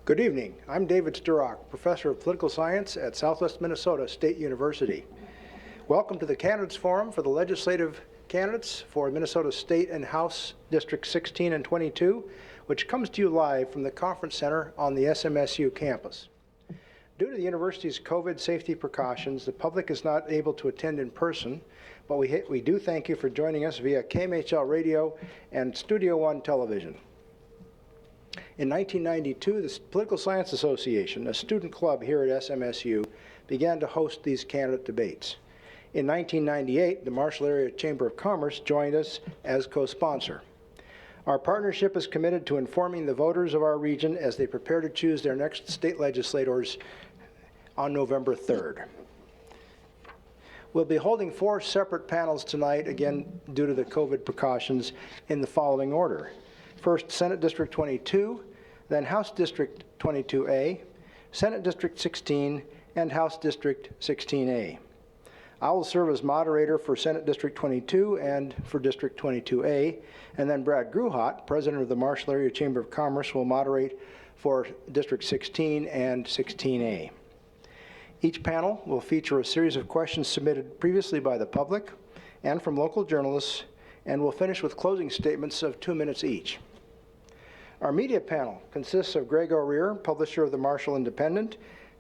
Good evening. I'm David Sturrock, Professor of Political Science at Southwest Minnesota State University. Welcome to the Candidates Forum for the legislative candidates for Minnesota State and House District 16 and 22, which comes to you live from the Conference Center on the SMSU campus. Due to the university's COVID safety precautions, the public is not able to attend in person, but we do thank you for joining us via KMHL Radio and Studio One Television. In 1992, the Political Science Association, a student club here at SMSU, began to host these candidate debates. In 1998, the Marshall Area Chamber of Commerce joined us as co-sponsor. Our partnership is committed to informing the voters of our region as they prepare to choose their next state legislators on November 3rd. We'll be holding 4 separate panels tonight, again due to the COVID precautions, in the following order. First, Senate District 22, then House District 22A, Senate District 16, and House District 16A. I will serve as moderator for Senate District 22 and for District 22A, and then Brad Gruhat, president of the Marshall Area Chamber of Commerce, will moderate for District 16 and 16A. Each panel will feature a series of questions submitted previously by the public and from local journalists, and will finish with closing statements of 2 minutes each. Our media panel consists of Greg O'Rear, publisher of the Marshall Independent,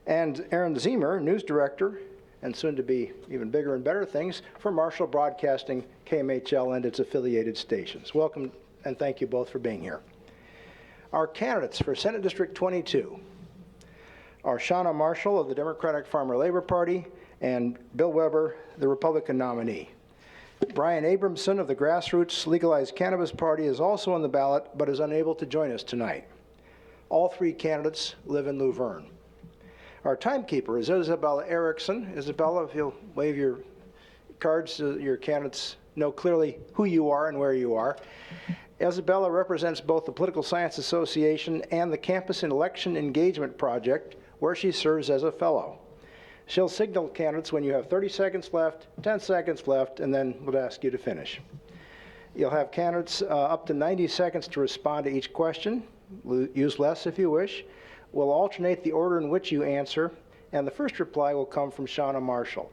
and Aaron Zemer, news director, and soon to be even bigger and better things, for Marshall Broadcasting, KMHL, and its affiliated stations. Welcome, and thank you both for being here. Our candidates for Senate District 22 are Shauna Marshall of the Democratic Farmer Labor Party and Bill Weber, the Republican nominee. Brian Abramson of the Grassroots Legalized Cannabis Party is also on the ballot, but is unable to join us tonight. All 3 candidates live in Luverne. Our timekeeper is Isabella Erickson. Isabella, if you'll wave your cards so your candidates know clearly who you are and where you are. Isabella represents both the Political Science Association and the Campus and Election Engagement Project, where she serves as a fellow. She'll signal candidates when you have 30 seconds left, 10 seconds left, and then we'll ask you to finish. You'll have candidates up to 90 seconds to respond to each question. Use less if you wish. We'll alternate the order in which you answer, and the first reply will come from Shauna Marshall.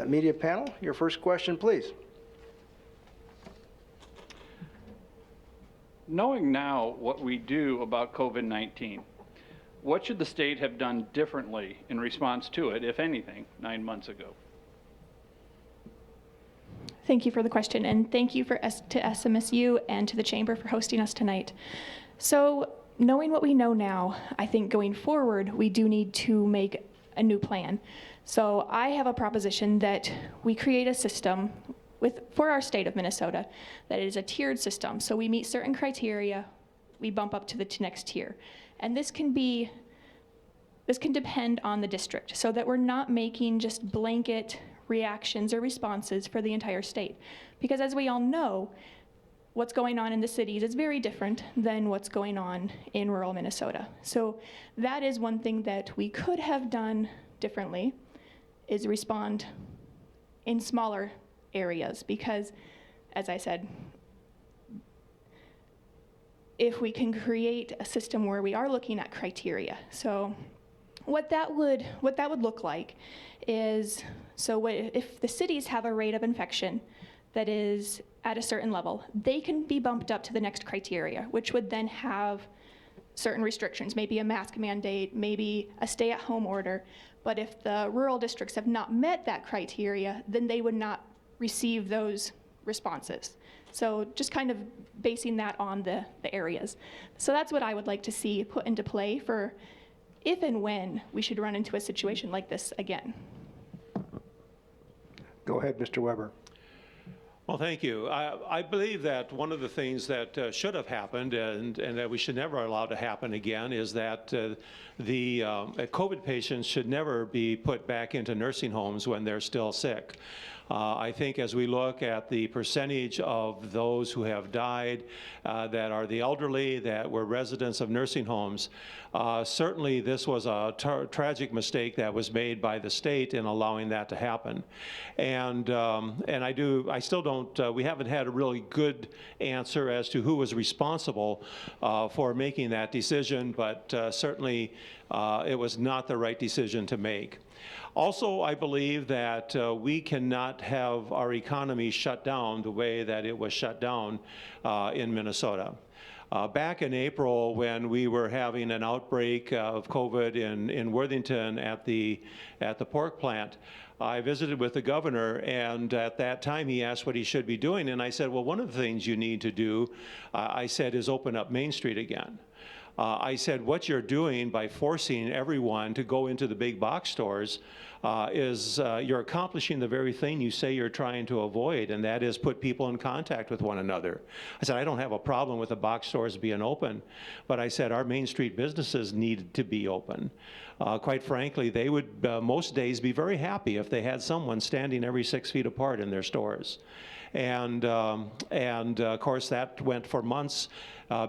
Media panel, your first question, please. Knowing now what we do about COVID-19, what should the state have done differently in response to it, if anything, 9 months ago? Thank you for the question, and thank you to SMSU and to the Chamber for hosting us tonight. So, knowing what we know now, I think going forward, we do need to make a new plan. So I have a proposition that we create a system for our state of Minnesota that is a tiered system. So we meet certain criteria, we bump up to the next tier. And this can depend on the district, so that we're not making just blanket reactions or responses for the entire state. Because as we all know, what's going on in the cities is very different than what's going on in rural Minnesota. So that is one thing that we could have done differently, is respond in smaller areas, because, as I said, if we can create a system where we are looking at criteria. So what that would look like is, if the cities have a rate of infection that is at a certain level, they can be bumped up to the next criteria, which would then have certain restrictions, maybe a mask mandate, maybe a stay-at-home order. But if the rural districts have not met that criteria, then they would not receive those responses. So just kind of basing that on the areas. So that's what I would like to see put into play for if and when we should run into a situation like this again. Go ahead, Mr. Weber. Well, thank you. I believe that one of the things that should have happened and that we should never allow to happen again is that the COVID patients should never be put back into nursing homes when they're still sick. I think as we look at the percentage of those who have died that are the elderly, that were residents of nursing homes, certainly this was a tragic mistake that was made by the state in allowing that to happen. And I still don't, we haven't had a really good answer as to who was responsible for making that decision, but certainly it was not the right decision to make. Also, I believe that we cannot have our economy shut down the way that it was shut down in Minnesota. Back in April, when we were having an outbreak of COVID in Worthington at the pork plant, I visited with the governor, and at that time he asked what he should be doing, and I said, well, one of the things you need to do, I said, is open up Main Street again. I said, what you're doing by forcing everyone to go into the big box stores is you're accomplishing the very thing you say you're trying to avoid, and that is put people in contact with one another. I said, I don't have a problem with the box stores being open, but I said our Main Street businesses need to be open. Quite frankly, they would most days be very happy if they had someone standing every 6 feet apart in their stores. And of course, that went for months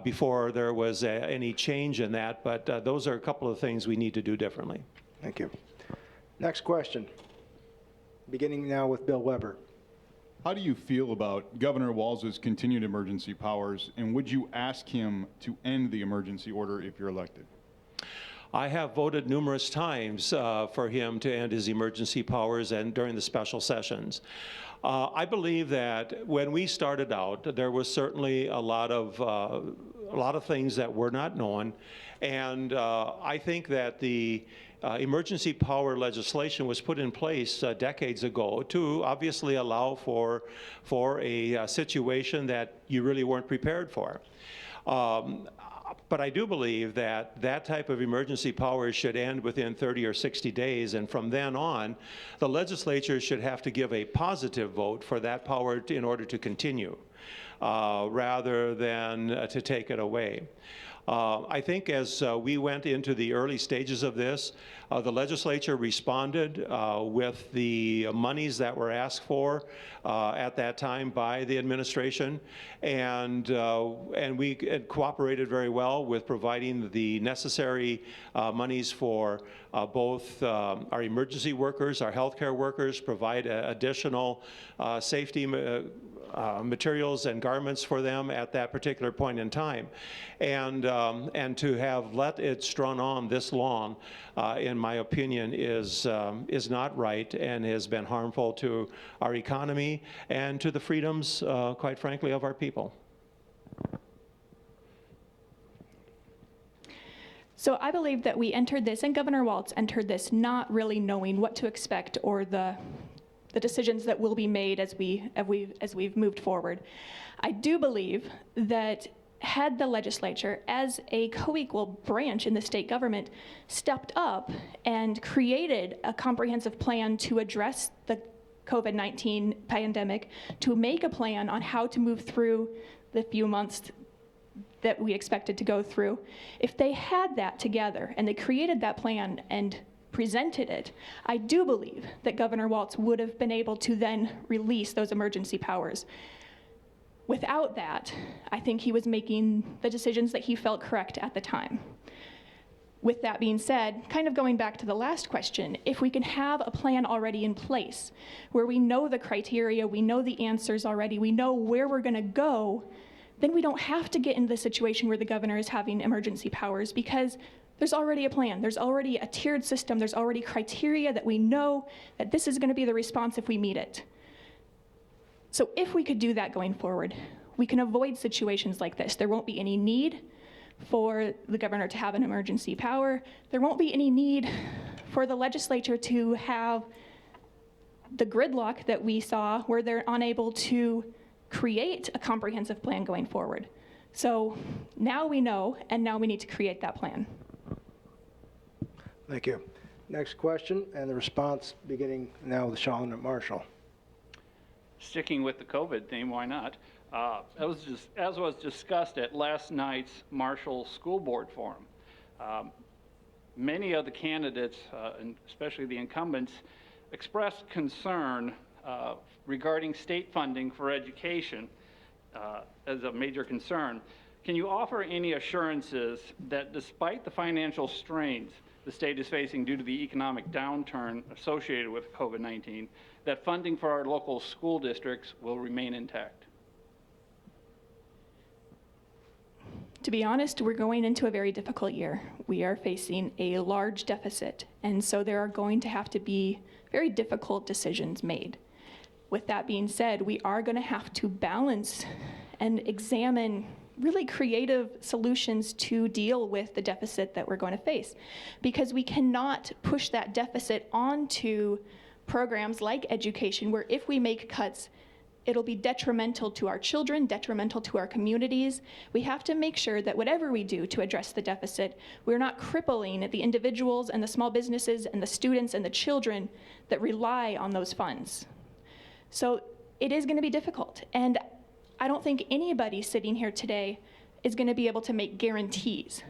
before there was any change in that, but those are a couple of things we need to do differently. Thank you. Next question, beginning now with Bill Weber. How do you feel about Governor Walz's continued emergency powers, and would you ask him to end the emergency order if you're elected? I have voted numerous times for him to end his emergency powers and during the special sessions. I believe that when we started out, there was certainly a lot of things that were not known, and I think that the emergency power legislation was put in place decades ago to obviously allow for a situation that you really weren't prepared for. But I do believe that that type of emergency power should end within 30 or 60 days, and from then on, the legislature should have to give a positive vote for that power in order to continue, rather than to take it away. I think as we went into the early stages of this, the legislature responded with the monies that were asked for at that time by the administration, and we cooperated very well with providing the necessary monies for both our emergency workers, our healthcare workers, provide additional safety materials and garments for them at that particular point in time. And to have let it strun on this long, in my opinion, is not right and has been harmful to our economy and to the freedoms, quite frankly, of our people. So I believe that we entered this, and Governor Walz entered this, not really knowing what to expect or the decisions that will be made as we've moved forward. I do believe that had the legislature, as a co-equal branch in the state government, stepped up and created a comprehensive plan to address the COVID-19 pandemic, to make a plan on how to move through the few months that we expected to go through, if they had that together and they created that plan and presented it, I do believe that Governor Walz would have been able to then release those emergency powers. Without that, I think he was making the decisions that he felt correct at the time. With that being said, kind of going back to the last question, if we can have a plan already in place where we know the criteria, we know the answers already, we know where we're going to go, then we don't have to get into the situation where the governor is having emergency powers, because there's already a plan. There's already a tiered system. There's already criteria that we know that this is going to be the response if we meet it. So if we could do that going forward, we can avoid situations like this. There won't be any need for the governor to have an emergency power. There won't be any need for the legislature to have the gridlock that we saw where they're unable to create a comprehensive plan going forward. So now we know, and now we need to create that plan. Thank you. Next question, and the response beginning now with Sean Marshall. Sticking with the COVID theme, why not? As was discussed at last night's Marshall School Board Forum, many of the candidates, and especially the incumbents, expressed concern regarding state funding for education as a major concern. Can you offer any assurances that despite the financial strains the state is facing due to the economic downturn associated with COVID-19, that funding for our local school districts will remain intact? To be honest, we're going into a very difficult year. We are facing a large deficit, and so there are going to have to be very difficult decisions made. With that being said, we are going to have to balance and examine really creative solutions to deal with the deficit that we're going to face, because we cannot push that deficit onto programs like education, where if we make cuts, it'll be detrimental to our children, detrimental to our communities. We have to make sure that whatever we do to address the deficit, we're not crippling the individuals and the small businesses and the students and the children that rely on those funds. So it is going to be difficult, and I don't think anybody sitting here today is going to be able to make guarantees.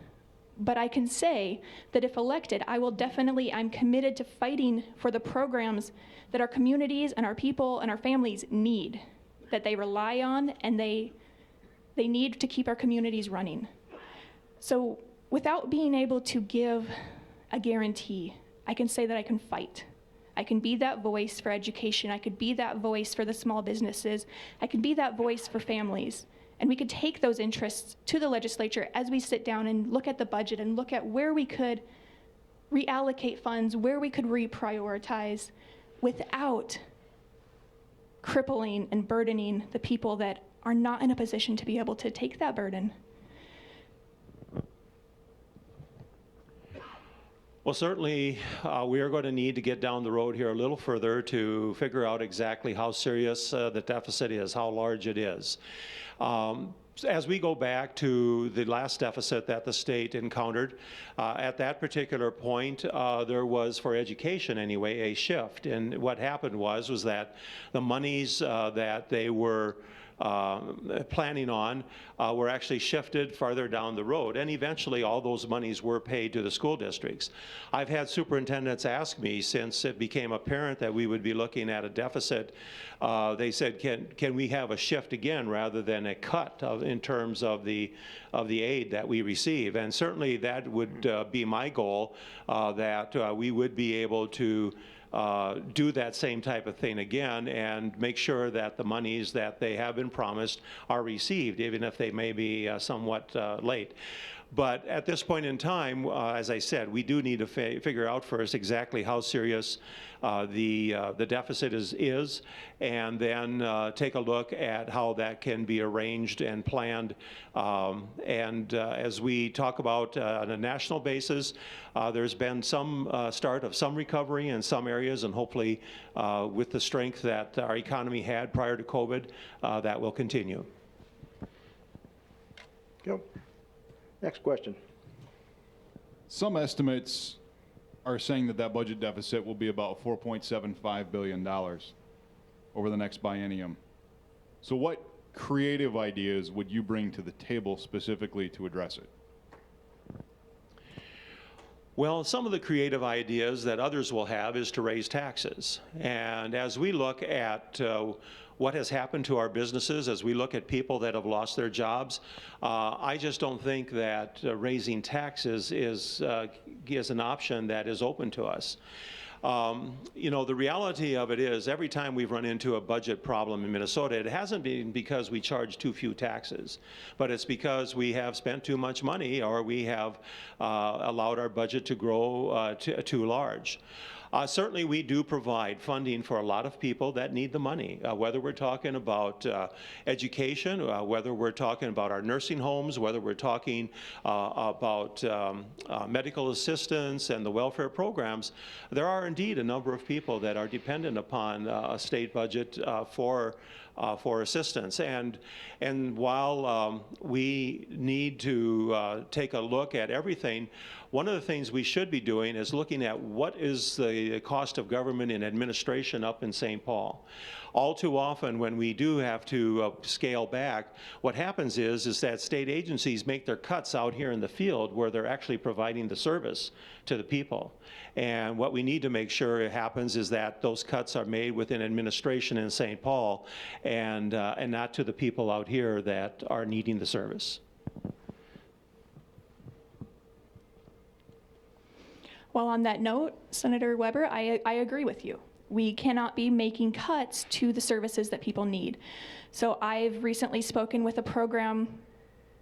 But I can say that if elected, I'm committed to fighting for the programs that our communities and our people and our families need, that they rely on and they need to keep our communities running. So without being able to give a guarantee, I can say that I can fight. I can be that voice for education. I could be that voice for the small businesses. I can be that voice for families. And we could take those interests to the legislature as we sit down and look at the budget and look at where we could reallocate funds, where we could reprioritize without crippling and burdening the people that are not in a position to be able to take that burden. Well, certainly, we are going to need to get down the road here a little further to figure out exactly how serious the deficit is, how large it is. As we go back to the last deficit that the state encountered, at that particular point, there was, for education anyway, a shift. And what happened was that the monies that they were planning on were actually shifted farther down the road, and eventually all those monies were paid to the school districts. I've had superintendents ask me, since it became apparent that we would be looking at a deficit, they said, can we have a shift again rather than a cut in terms of the aid that we receive? And certainly that would be my goal, that we would be able to do that same type of thing again and make sure that the monies that they have been promised are received, even if they may be somewhat late. But at this point in time, as I said, we do need to figure out first exactly how serious the deficit is, and then take a look at how that can be arranged and planned. As we talk about on a national basis, there's been some start of some recovery in some areas, and hopefully with the strength that our economy had prior to COVID, that will continue. Yep. Next question. Some estimates are saying that budget deficit will be about $4.75 billion over the next biennium. So what creative ideas would you bring to the table specifically to address it? Well, some of the creative ideas that others will have is to raise taxes. And as we look at what has happened to our businesses, as we look at people that have lost their jobs, I just don't think that raising taxes is an option that is open to us. You know, the reality of it is, every time we've run into a budget problem in Minnesota, it hasn't been because we charge too few taxes, but it's because we have spent too much money, or we have allowed our budget to grow too large. Certainly, we do provide funding for a lot of people that need the money, whether we're talking about education, whether we're talking about our nursing homes, whether we're talking about medical assistance and the welfare programs. There are indeed a number of people that are dependent upon a state budget for for assistance. And while we need to take a look at everything, one of the things we should be doing is looking at what is the cost of government and administration up in St. Paul. All too often when we do have to scale back, what happens is that state agencies make their cuts out here in the field where they're actually providing the service to the people. And what we need to make sure happens is that those cuts are made within administration in St. Paul and not to the people out here that are needing the service. Well, on that note, Senator Weber, I agree with you. We cannot be making cuts to the services that people need. So I've recently spoken with a program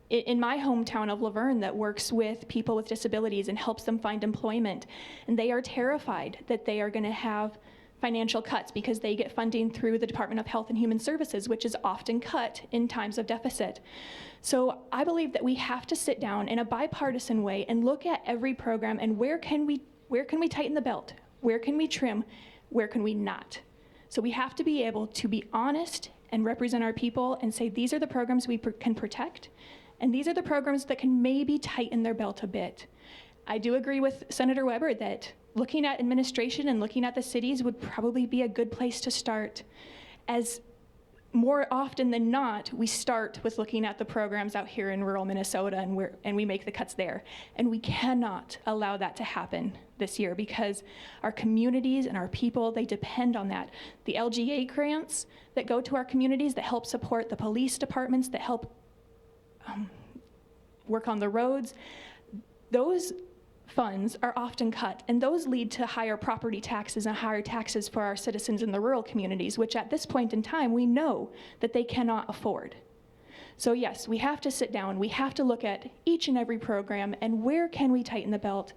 in my hometown of Laverne that works with people with disabilities and helps them find employment. And they are terrified that they are going to have financial cuts because they get funding through the Department of Health and Human Services, which is often cut in times of deficit. So I believe that we have to sit down in a bipartisan way and look at every program and where can we tighten the belt? Where can we trim? Where can we not? So we have to be able to be honest and represent our people and say these are the programs we can protect, and these are the programs that can maybe tighten their belt a bit. I do agree with Senator Weber that looking at administration and looking at the cities would probably be a good place to start, as more often than not, we start with looking at the programs out here in rural Minnesota and we make the cuts there. And we cannot allow that to happen this year because our communities and our people, they depend on that. The LGA grants that go to our communities that help support the police departments, that help work on the roads, those funds are often cut, and those lead to higher property taxes and higher taxes for our citizens in the rural communities, which at this point in time, we know that they cannot afford. So yes, we have to sit down, we have to look at each and every program and where can we tighten the belt.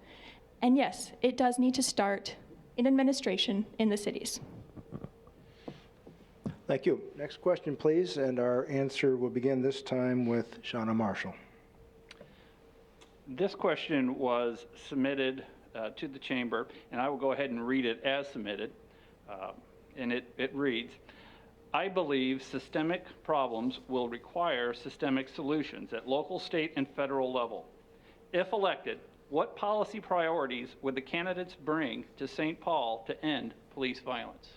And yes, it does need to start in administration in the cities. Thank you. Next question, please, and our answer will begin this time with Shauna Marshall. This question was submitted to the chamber, and I will go ahead and read it as submitted. And it reads, I believe systemic problems will require systemic solutions at local, state, and federal level. If elected, what policy priorities would the candidates bring to St. Paul to end police violence?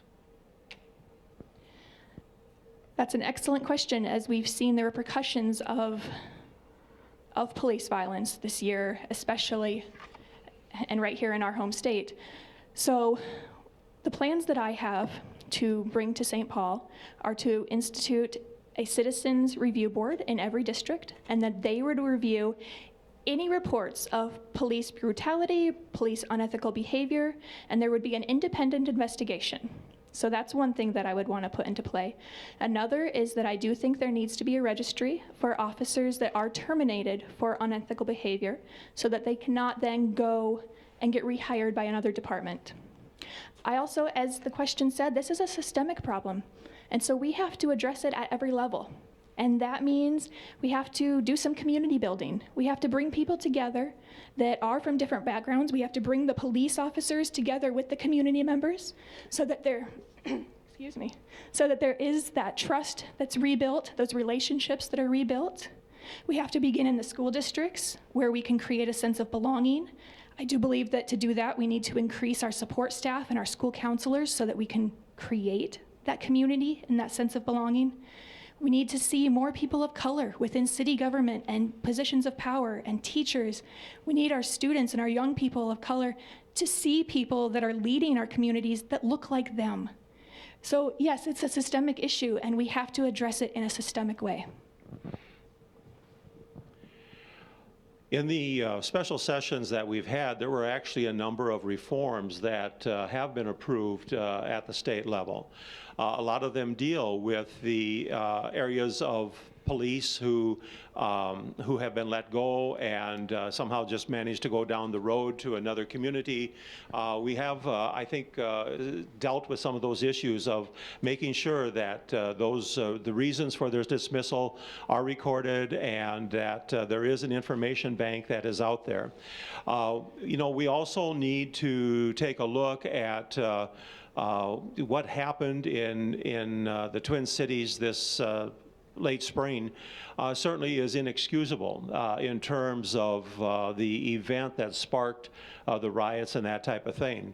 That's an excellent question, as we've seen the repercussions of police violence this year, especially, and right here in our home state. So the plans that I have to bring to St. Paul are to institute a citizens review board in every district, and that they would review any reports of police brutality, police unethical behavior, and there would be an independent investigation. So that's one thing that I would want to put into play. Another is that I do think there needs to be a registry for officers that are terminated for unethical behavior so that they cannot then go and get rehired by another department. I also, as the question said, this is a systemic problem. And so we have to address it at every level. And that means we have to do some community building. We have to bring people together that are from different backgrounds. We have to bring the police officers together with the community members so that there, excuse me, so that there is that trust that's rebuilt, those relationships that are rebuilt. We have to begin in the school districts where we can create a sense of belonging. I do believe that to do that, we need to increase our support staff and our school counselors so that we can create that community and that sense of belonging. We need to see more people of color within city government and positions of power and teachers. We need our students and our young people of color to see people that are leading our communities that look like them. So yes, it's a systemic issue and we have to address it in a systemic way. In the special sessions that we've had, there were actually a number of reforms that have been approved at the state level. A lot of them deal with the areas of police who have been let go and somehow just managed to go down the road to another community. We have, I think, dealt with some of those issues of making sure that the reasons for their dismissal are recorded and that there is an information bank that is out there. You know, we also need to take a look at what happened in the Twin Cities this late spring certainly is inexcusable in terms of the event that sparked the riots and that type of thing.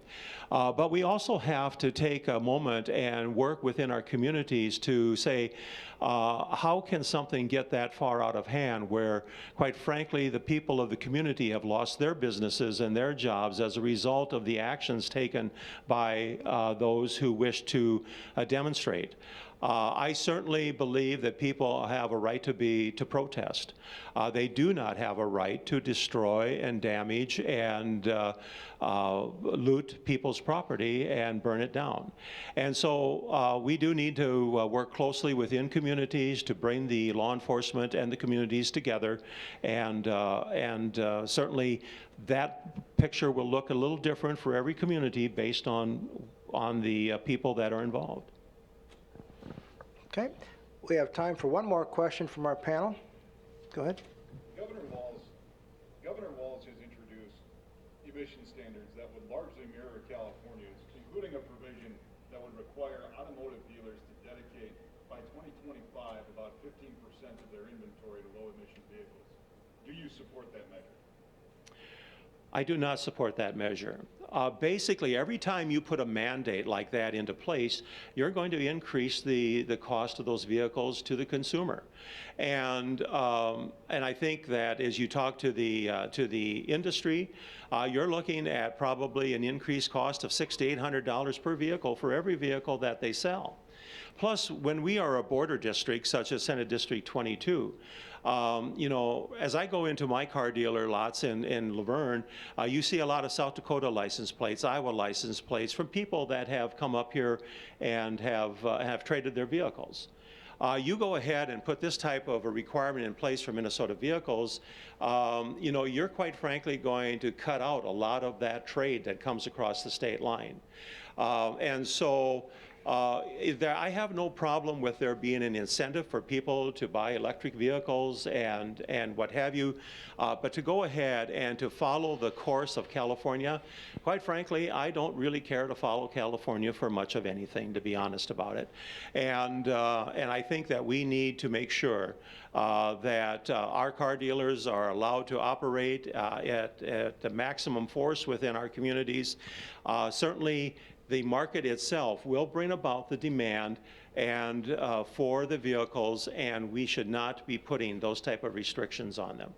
But we also have to take a moment and work within our communities to say, how can something get that far out of hand where, quite frankly, the people of the community have lost their businesses and their jobs as a result of the actions taken by those who wish to demonstrate. I certainly believe that people have a right to protest. They do not have a right to destroy and damage and loot people's property and burn it down. And so we do need to work closely within communities to bring the law enforcement and the communities together, and certainly that picture will look a little different for every community based on the people that are involved. Okay, we have time for one more question from our panel. Go ahead. Governor Walz has introduced emission standards that would largely mirror California's, including a provision that would require automotive dealers to dedicate by 2025 about 15% of their inventory to low emission vehicles. Do you support that measure? I do not support that measure. Basically, every time you put a mandate like that into place, you're going to increase the cost of those vehicles to the consumer. And I think that as you talk to the industry, you're looking at probably an increased cost of $600 to $800 per vehicle for every vehicle that they sell. Plus, when we are a border district, such as Senate District 22, you know, as I go into my car dealer lots in Laverne, you see a lot of South Dakota license plates, Iowa license plates from people that have come up here and have traded their vehicles. You go ahead and put this type of a requirement in place for Minnesota vehicles, you know, you're quite frankly going to cut out a lot of that trade that comes across the state line. And so I have no problem with there being an incentive for people to buy electric vehicles and what have you, but to go ahead and to follow the course of California, quite frankly, I don't really care to follow California for much of anything, to be honest about it. And I think that we need to make sure that our car dealers are allowed to operate at the maximum force within our communities. Certainly, the market itself will bring about the demand and for the vehicles, and we should not be putting those type of restrictions on them.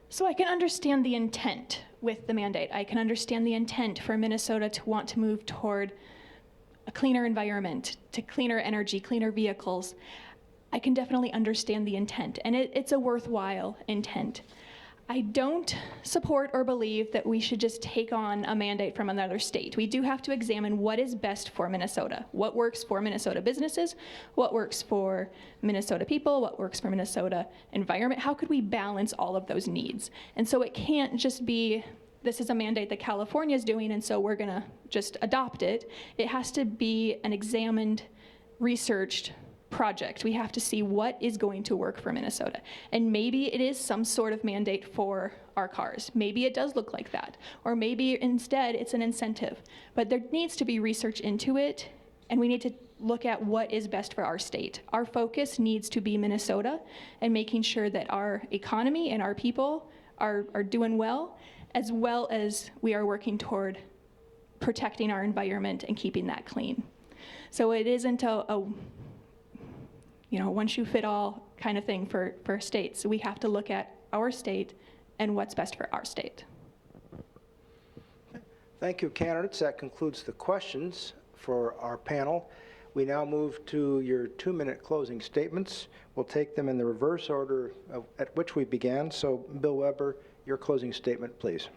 So I can understand the intent with the mandate. I can understand the intent for Minnesota to want to move toward a cleaner environment, to cleaner energy, cleaner vehicles. I can definitely understand the intent, and it's a worthwhile intent. I don't support or believe that we should just take on a mandate from another state. We do have to examine what is best for Minnesota, what works for Minnesota businesses, what works for Minnesota people, what works for Minnesota environment. How could we balance all of those needs? And so it can't just be, this is a mandate that California is doing, and so we're gonna just adopt it. It has to be an examined, researched project. We have to see what is going to work for Minnesota. And maybe it is some sort of mandate for our cars. Maybe it does look like that. Or maybe instead it's an incentive. But there needs to be research into it, and we need to look at what is best for our state. Our focus needs to be Minnesota and making sure that our economy and our people are doing well as we are working toward protecting our environment and keeping that clean. So it isn't a you know, one shoe fit all kind of thing for states. So we have to look at our state and what's best for our state. Thank you, candidates. That concludes the questions for our panel. We now move to your 2-minute closing statements. We'll take them in the reverse order at which we began. So, Bill Weber, your closing statement, please.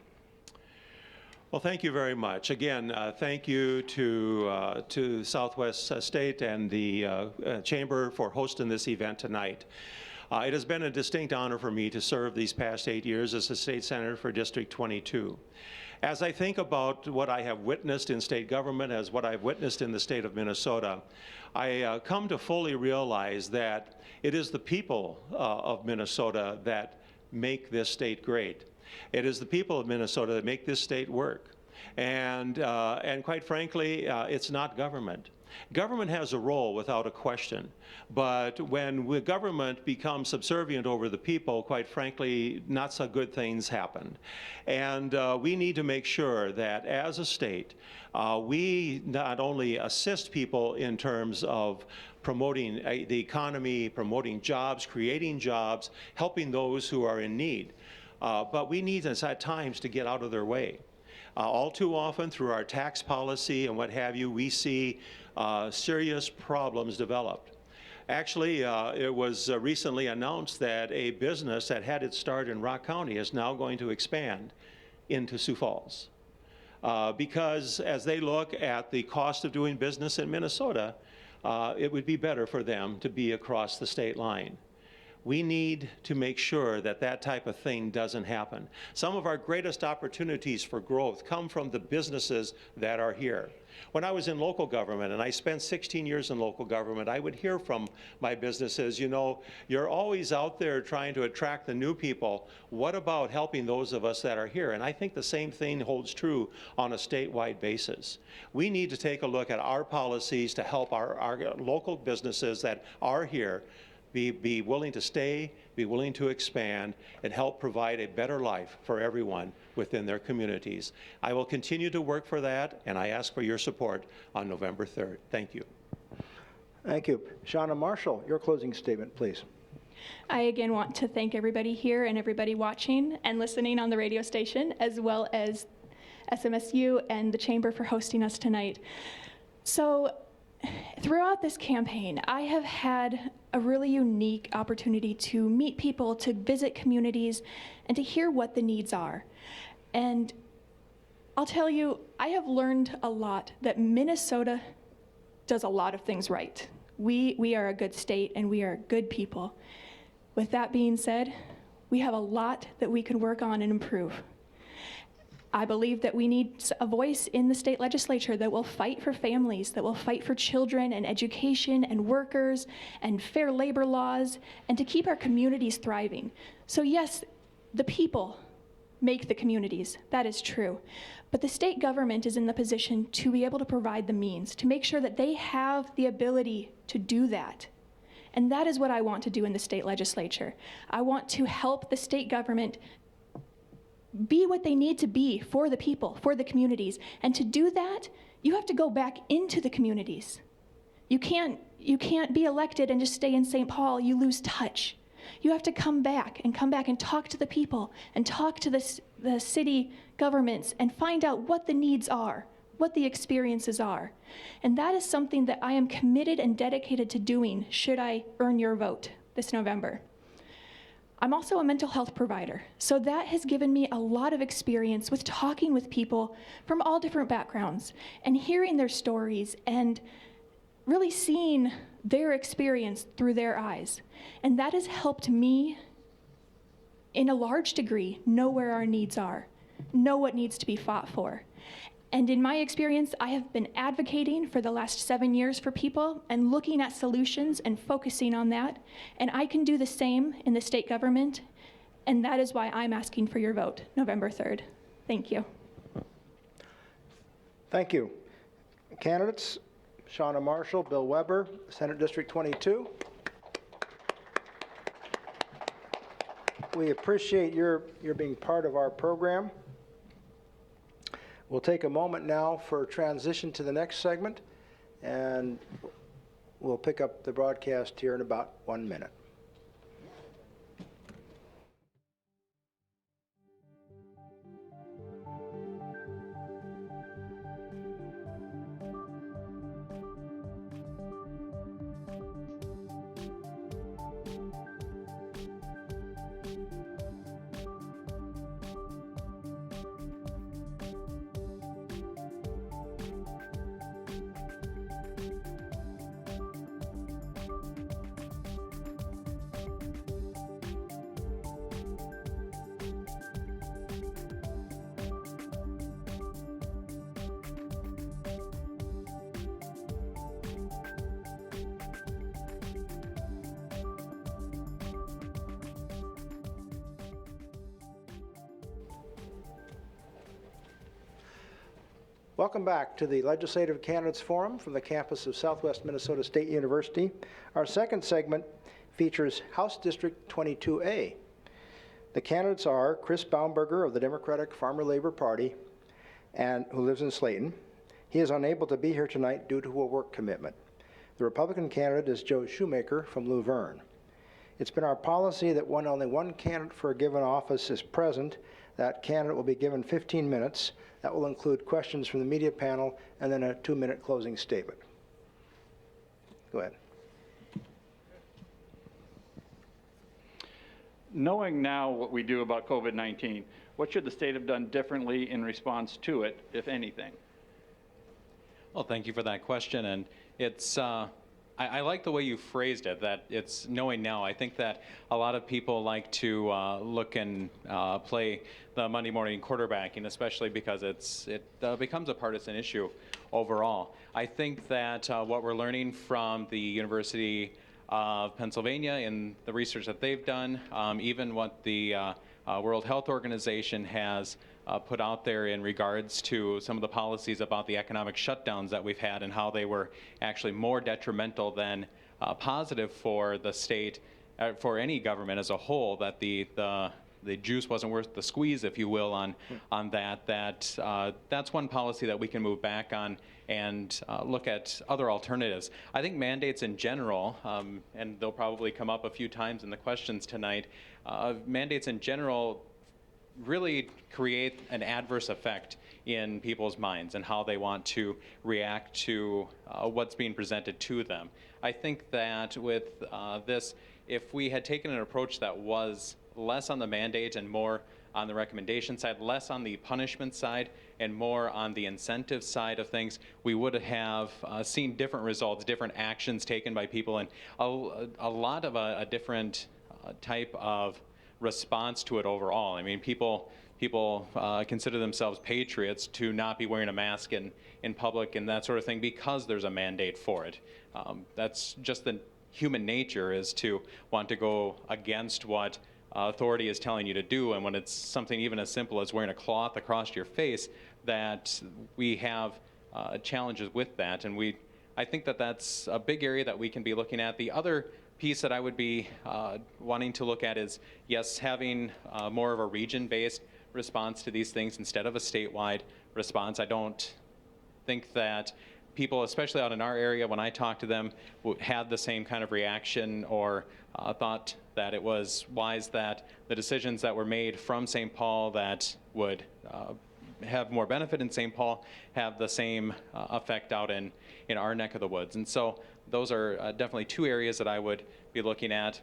Well, thank you very much. Again, thank you to Southwest State and the Chamber for hosting this event tonight. It has been a distinct honor for me to serve these past 8 years as a state senator for District 22. As I think about what I have witnessed in state government, as what I've witnessed in the state of Minnesota, I come to fully realize that it is the people of Minnesota that make this state great. It is the people of Minnesota that make this state work. And quite frankly, it's not government. Government has a role without a question, but when government becomes subservient over the people, quite frankly, not so good things happen. And we need to make sure that as a state, we not only assist people in terms of promoting the economy, promoting jobs, creating jobs, helping those who are in need, but we need at times to get out of their way. All too often, through our tax policy and what have you, we see serious problems developed. Actually, it was recently announced that a business that had its start in Rock County is now going to expand into Sioux Falls. Because as they look at the cost of doing business in Minnesota, it would be better for them to be across the state line. We need to make sure that that type of thing doesn't happen. Some of our greatest opportunities for growth come from the businesses that are here. When I was in local government, and I spent 16 years in local government, I would hear from my businesses, you know, you're always out there trying to attract the new people. What about helping those of us that are here? And I think the same thing holds true on a statewide basis. We need to take a look at our policies to help our local businesses that are here be willing to stay, be willing to expand, and help provide a better life for everyone within their communities. I will continue to work for that, and I ask for your support on November 3rd. Thank you. Thank you. Shauna Marshall, your closing statement, please. I again want to thank everybody here and everybody watching and listening on the radio station, as well as SMSU and the Chamber for hosting us tonight. So, throughout this campaign, I have had a really unique opportunity to meet people, to visit communities, and to hear what the needs are. And I'll tell you, I have learned a lot that Minnesota does a lot of things right. We are a good state and we are good people. With that being said, we have a lot that we can work on and improve. I believe that we need a voice in the state legislature that will fight for families, that will fight for children and education and workers and fair labor laws, and to keep our communities thriving. So yes, the people make the communities, that is true. But the state government is in the position to be able to provide the means, to make sure that they have the ability to do that. And that is what I want to do in the state legislature. I want to help the state government be what they need to be for the people, for the communities. And to do that, you have to go back into the communities. You can't be elected and just stay in St. Paul. You lose touch. You have to come back and talk to the people and talk to the city governments and find out what the needs are, what the experiences are. And that is something that I am committed and dedicated to doing should I earn your vote this November. I'm also a mental health provider, so that has given me a lot of experience with talking with people from all different backgrounds and hearing their stories and really seeing their experience through their eyes. And that has helped me, in a large degree, know where our needs are, know what needs to be fought for. And in my experience, I have been advocating for the last 7 years for people and looking at solutions and focusing on that. And I can do the same in the state government. And that is why I'm asking for your vote November 3rd. Thank you. Thank you. Candidates, Shauna Marshall, Bill Weber, Senate District 22. We appreciate your being part of our program. We'll take a moment now for transition to the next segment, and we'll pick up the broadcast here in about 1 minute. Welcome back to the Legislative Candidates Forum from the campus of Southwest Minnesota State University. Our second segment features House District 22A. The candidates are Chris Baumberger of the Democratic Farmer Labor Party, and who lives in Slayton. He is unable to be here tonight due to a work commitment. The Republican candidate is Joe Shoemaker from Luverne. It's been our policy that when only one candidate for a given office is present, that candidate will be given 15 minutes. That will include questions from the media panel and then a 2-minute closing statement. Go ahead. Knowing now what we do about COVID-19, what should the state have done differently in response to it, if anything? Well, thank you for that question. And it's, I like the way you phrased it, that it's knowing now. I think that a lot of people like to look and play the Monday morning quarterbacking, especially because it becomes a partisan issue overall. I think that what we're learning from the University of Pennsylvania in the research that they've done, even what the World Health Organization has put out there in regards to some of the policies about the economic shutdowns that we've had and how they were actually more detrimental than positive for the state, for any government as a whole, that the juice wasn't worth the squeeze, if you will, on that. That's one policy that we can move back on and look at other alternatives. I think mandates in general, and they'll probably come up a few times in the questions tonight, mandates in general really create an adverse effect in people's minds and how they want to react to what's being presented to them. I think that with this, if we had taken an approach that was less on the mandate and more on the recommendation side, less on the punishment side, and more on the incentive side of things, we would have seen different results, different actions taken by people, and a lot of a different type of response to it overall. I mean, people consider themselves patriots to not be wearing a mask in public and that sort of thing because there's a mandate for it. That's just the human nature, is to want to go against what authority is telling you to do, and when it's something even as simple as wearing a cloth across your face, that we have challenges with that, and I think that that's a big area that we can be looking at. The other piece that I would be wanting to look at is, yes, having more of a region-based response to these things instead of a statewide response. I don't think that people, especially out in our area, when I talk to them, had the same kind of reaction or thought that it was wise that the decisions that were made from St. Paul that would have more benefit in St. Paul have the same effect out in our neck of the woods. And so those are definitely two areas that I would be looking at.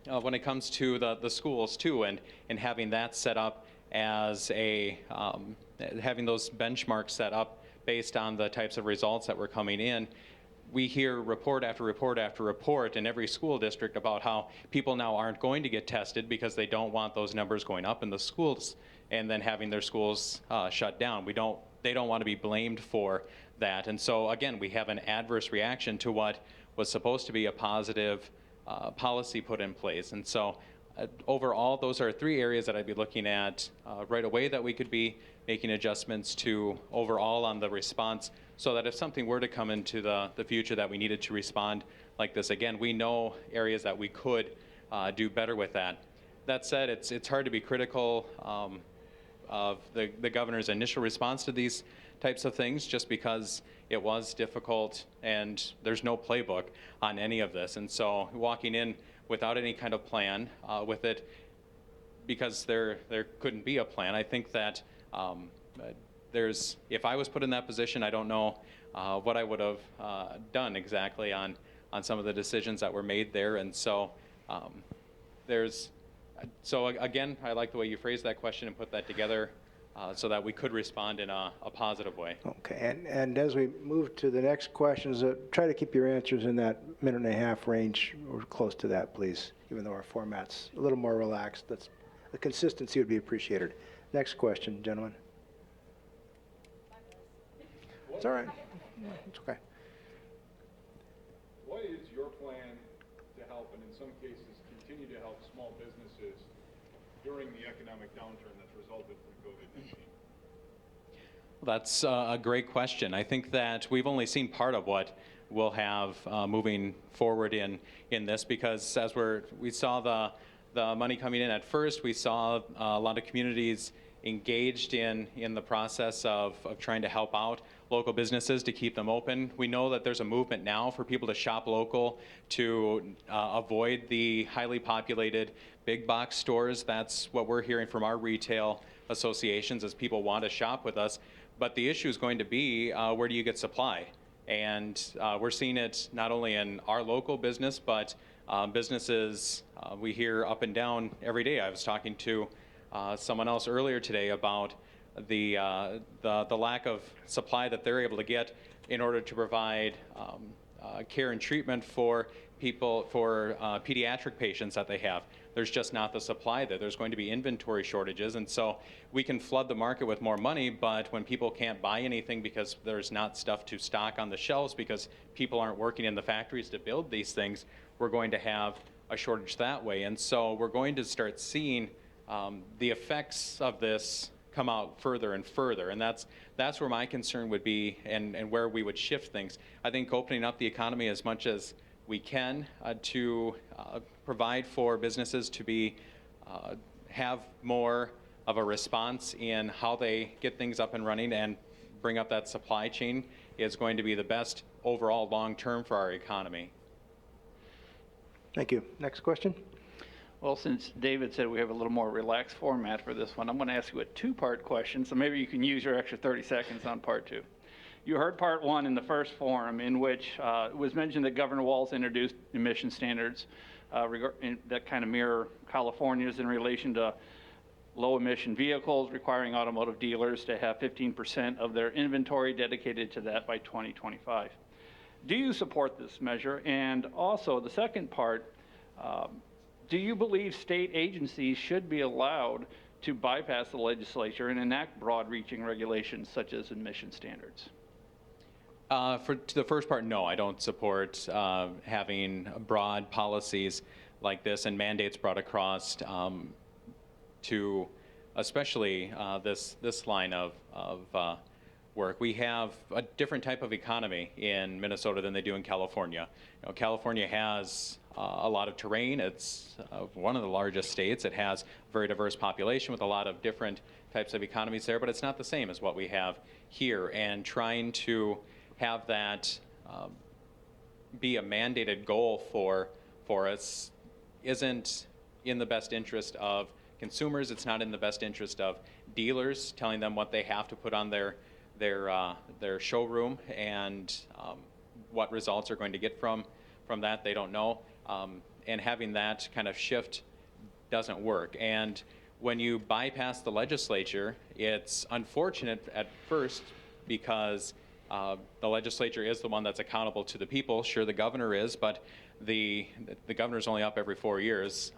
When it comes to the schools too, and having that set up as having those benchmarks set up based on the types of results that were coming in. We hear report after report after report in every school district about how people now aren't going to get tested because they don't want those numbers going up in the schools and then having their schools shut down. They don't want to be blamed for that. And so again, we have an adverse reaction to what was supposed to be a positive policy put in place. And so overall, those are three areas that I'd be looking at right away that we could be making adjustments to overall on the response, so that if something were to come into the future that we needed to respond like this, again, we know areas that we could do better with that. That said, it's hard to be critical of the governor's initial response to these types of things, just because it was difficult and there's no playbook on any of this. And so walking in without any kind of plan with it, because there couldn't be a plan, I think that if I was put in that position, I don't know what I would have done exactly on some of the decisions that were made there. And so so again, I like the way you phrased that question and put that together so that we could respond in a positive way. Okay, and as we move to the next questions, try to keep your answers in that minute and a half range or close to that, please, even though our format's a little more relaxed. The consistency would be appreciated. Next question, gentlemen. It's all right. It's okay. What is your plan to help, and in some cases continue to help, small businesses during the economic downturn that's resulted from COVID-19? That's a great question. I think that we've only seen part of what we'll have moving forward in this, because as we saw the money coming in at first, we saw a lot of communities engaged in the process of trying to help out local businesses to keep them open. We know that there's a movement now for people to shop local, to avoid the highly populated big box stores. That's what we're hearing from our retail associations, as people want to shop with us. But the issue is going to be, where do you get supply? And we're seeing it not only in our local business, but businesses we hear up and down every day. I was talking to someone else earlier today about the lack of supply that they're able to get in order to provide care and treatment for people, for pediatric patients that they have. There's just not the supply there. There's going to be inventory shortages, and so we can flood the market with more money, but when people can't buy anything because there's not stuff to stock on the shelves because people aren't working in the factories to build these things, we're going to have a shortage that way. And so we're going to start seeing the effects of this come out further and further, and that's where my concern would be, and where we would shift things. I think opening up the economy as much as we can to provide for businesses to be have more of a response in how they get things up and running and bring up that supply chain is going to be the best overall long term for our economy. Thank you. Next question. Well, since David said we have a little more relaxed format for this one, I'm going to ask you a two-part question, so maybe you can use your extra 30 seconds on part two. You heard part one in the first forum, in which it was mentioned that Governor Walz introduced emission standards that kind of mirror California's in relation to low emission vehicles, requiring automotive dealers to have 15% of their inventory dedicated to that by 2025. Do you support this measure? And also, the second part, do you believe state agencies should be allowed to bypass the legislature and enact broad-reaching regulations such as emission standards? To the first part, no, I don't support having broad policies like this and mandates brought across to especially this line of work. We have a different type of economy in Minnesota than they do in California. You know, California has a lot of terrain. It's one of the largest states. It has a very diverse population with a lot of different types of economies there, but it's not the same as what we have here. And trying to have that be a mandated goal for us isn't in the best interest of consumers. It's not in the best interest of dealers, telling them what they have to put on their showroom, and what results are going to get from that, they don't know. And having that kind of shift doesn't work. And when you bypass the legislature, it's unfortunate at first because the legislature is the one that's accountable to the people. Sure, the governor is, but the governor's only up every 4 years.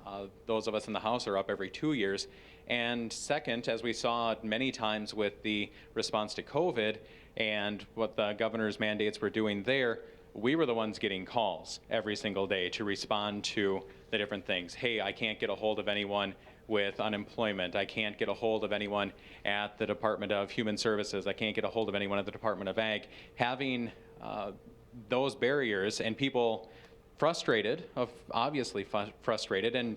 Those of us in the House are up every 2 years. And second, as we saw many times with the response to COVID and what the governor's mandates were doing there, we were the ones getting calls every single day to respond to the different things. Hey, I can't get a hold of anyone with unemployment. I can't get a hold of anyone at the Department of Human Services. I can't get a hold of anyone at the Department of Ag. Having those barriers and people frustrated, obviously frustrated, and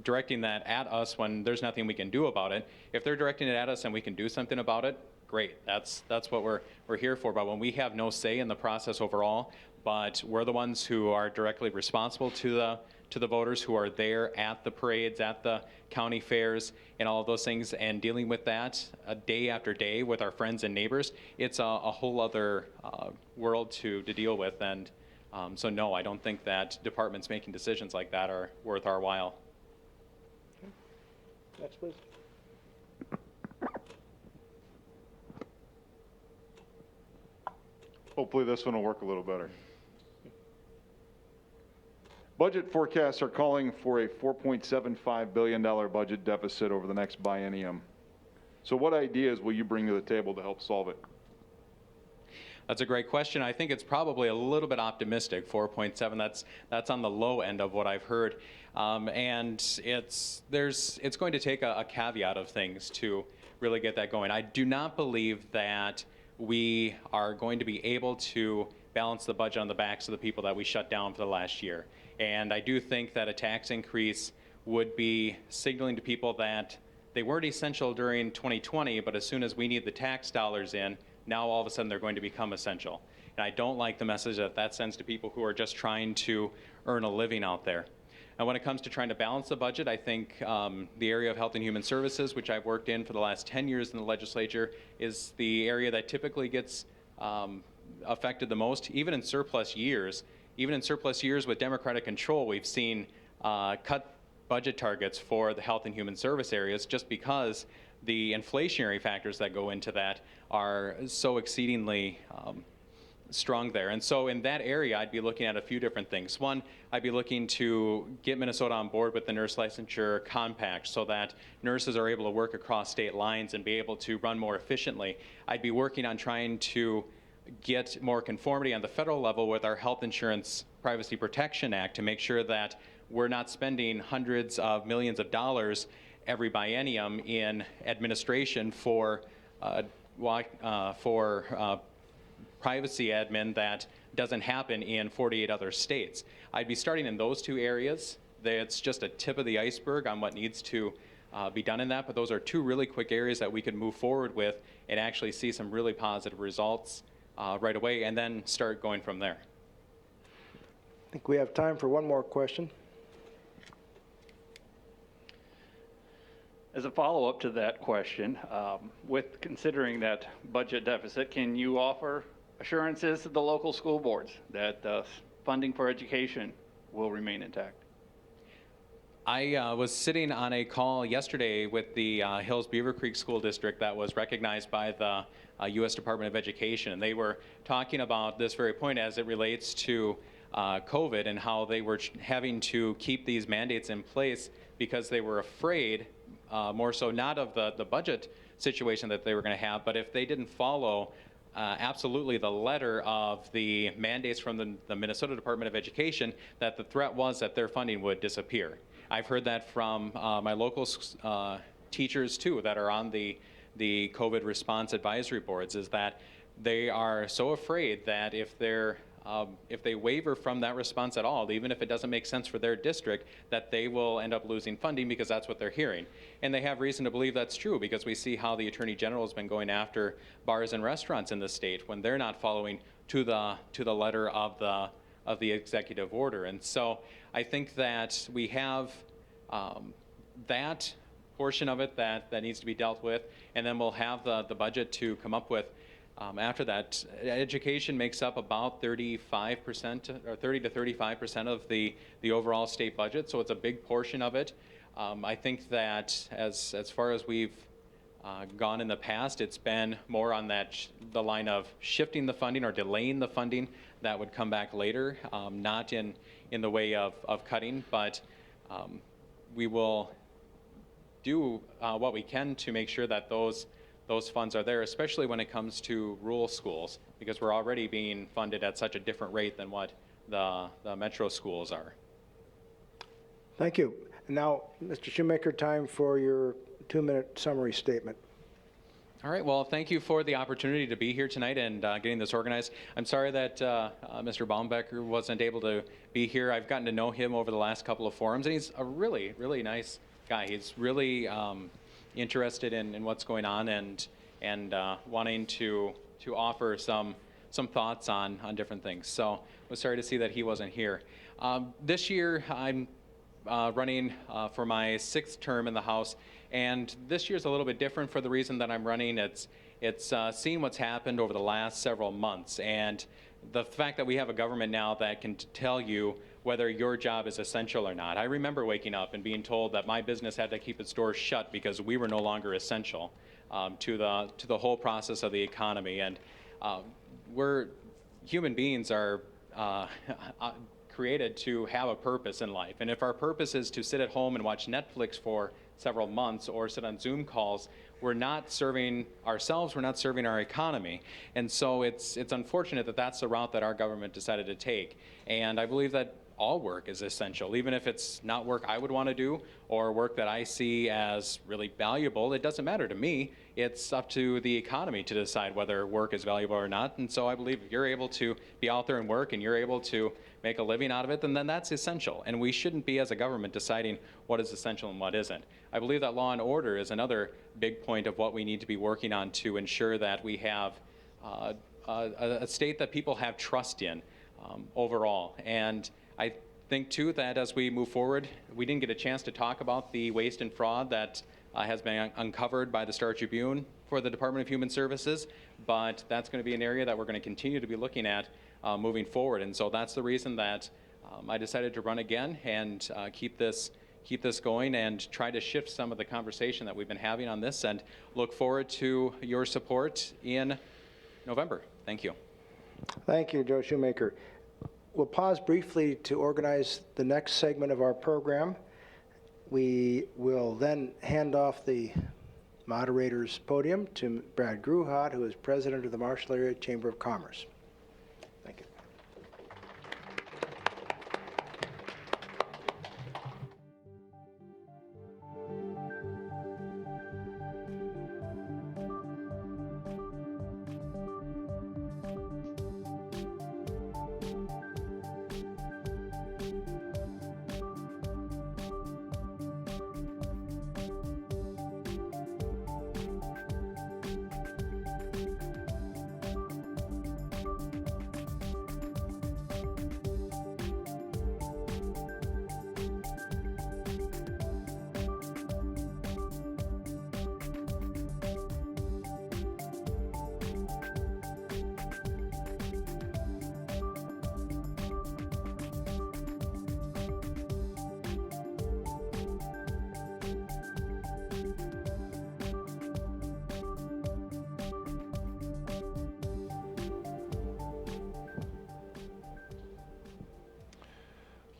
directing that at us when there's nothing we can do about it. If they're directing it at us and we can do something about it, great. That's what we're here for. But when we have no say in the process overall, but we're the ones who are directly responsible to the voters, who are there at the parades, at the county fairs, and all of those things, and dealing with that day after day with our friends and neighbors, it's a whole other world to deal with. And so no, I don't think that departments making decisions like that are worth our while. Next, please. Hopefully this one will work a little better. Budget forecasts are calling for a $4.75 billion budget deficit over the next biennium. So what ideas will you bring to the table to help solve it? That's a great question. I think it's probably a little bit optimistic. 4.7. That's on the low end of what I've heard, and it's going to take a caveat of things to really get that going. I do not believe that we are going to be able to balance the budget on the backs of the people that we shut down for the last year. And I do think that a tax increase would be signaling to people that they weren't essential during 2020, but as soon as we need the tax dollars in, now all of a sudden they're going to become essential. And I don't like the message that that sends to people who are just trying to earn a living out there. And when it comes to trying to balance the budget, I think the area of Health and Human Services, which I've worked in for the last 10 years in the legislature, is the area that typically gets affected the most. Even in surplus years with Democratic control, we've seen cut budget targets for the health and human service areas just because the inflationary factors that go into that are so exceedingly strong there. And so in that area, I'd be looking at a few different things. One, I'd be looking to get Minnesota on board with the nurse licensure compact so that nurses are able to work across state lines and be able to run more efficiently. I'd be working on trying to get more conformity on the federal level with our Health Insurance Privacy Protection Act to make sure that we're not spending hundreds of millions of dollars every biennium in administration for privacy admin that doesn't happen in 48 other states. I'd be starting in those two areas. It's just a tip of the iceberg on what needs to be done in that, but those are two really quick areas that we could move forward with and actually see some really positive results right away and then start going from there. I think we have time for one more question. As a follow-up to that question, with considering that budget deficit, can you offer assurances to the local school boards that funding for education will remain intact? I was sitting on a call yesterday with the Hills Beaver Creek School District that was recognized by the U.S. Department of Education, and they were talking about this very point as it relates to COVID and how they were having to keep these mandates in place because they were afraid, more so not of the budget situation that they were going to have, but if they didn't follow absolutely the letter of the mandates from the Minnesota Department of Education, that the threat was that their funding would disappear. I've heard that from my local teachers too that are on the COVID response advisory boards, is that they are so afraid that if they waver from that response at all, even if it doesn't make sense for their district, that they will end up losing funding because that's what they're hearing. And they have reason to believe that's true because we see how the Attorney General has been going after bars and restaurants in the state when they're not following to the letter of the executive order. And so I think that we have that portion of it that needs to be dealt with, and then we'll have the budget to come up with after that. Education makes up about 35% or 30 to 35% of the overall state budget, so it's a big portion of it. I think that as far as we've gone in the past, it's been more on the line of shifting the funding or delaying the funding that would come back later, not in the way of cutting, but we will do what we can to make sure that those funds are there, especially when it comes to rural schools, because we're already being funded at such a different rate than what the metro schools are. Thank you. And now, Mr. Shoemaker, time for your 2-minute summary statement. All right, well, thank you for the opportunity to be here tonight and getting this organized. I'm sorry that Mr. Baumbecker wasn't able to be here. I've gotten to know him over the last couple of forums, and he's a really, really nice guy. He's really interested in what's going on and wanting to offer some thoughts on different things. So I was sorry to see that he wasn't here. This year, I'm running for my 6th term in the House, and this year's a little bit different for the reason that I'm running. It's seeing what's happened over the last several months, and the fact that we have a government now that can tell you whether your job is essential or not. I remember waking up and being told that my business had to keep its doors shut because we were no longer essential to the whole process of the economy. And human beings are created to have a purpose in life. And if our purpose is to sit at home and watch Netflix for several months or sit on Zoom calls, we're not serving ourselves, we're not serving our economy. And so it's unfortunate that that's the route that our government decided to take. And I believe that all work is essential, even if it's not work I would want to do or work that I see as really valuable. It doesn't matter to me. It's up to the economy to decide whether work is valuable or not. And so I believe if you're able to be out there and work and you're able to make a living out of it, then that's essential. And we shouldn't be, as a government, deciding what is essential and what isn't. I believe that law and order is another big point of what we need to be working on to ensure that we have a state that people have trust in overall. And I think, too, that as we move forward, we didn't get a chance to talk about the waste and fraud that has been uncovered by the Star Tribune for the Department of Human Services, but that's going to be an area that we're going to continue to be looking at moving forward. And so that's the reason that I decided to run again and keep this going and try to shift some of the conversation that we've been having on this, and look forward to your support in November. Thank you. Thank you, Joe Shoemaker. We'll pause briefly to organize the next segment of our program. We will then hand off the moderator's podium to Brad Gruhot, who is president of the Marshall Area Chamber of Commerce. Thank you.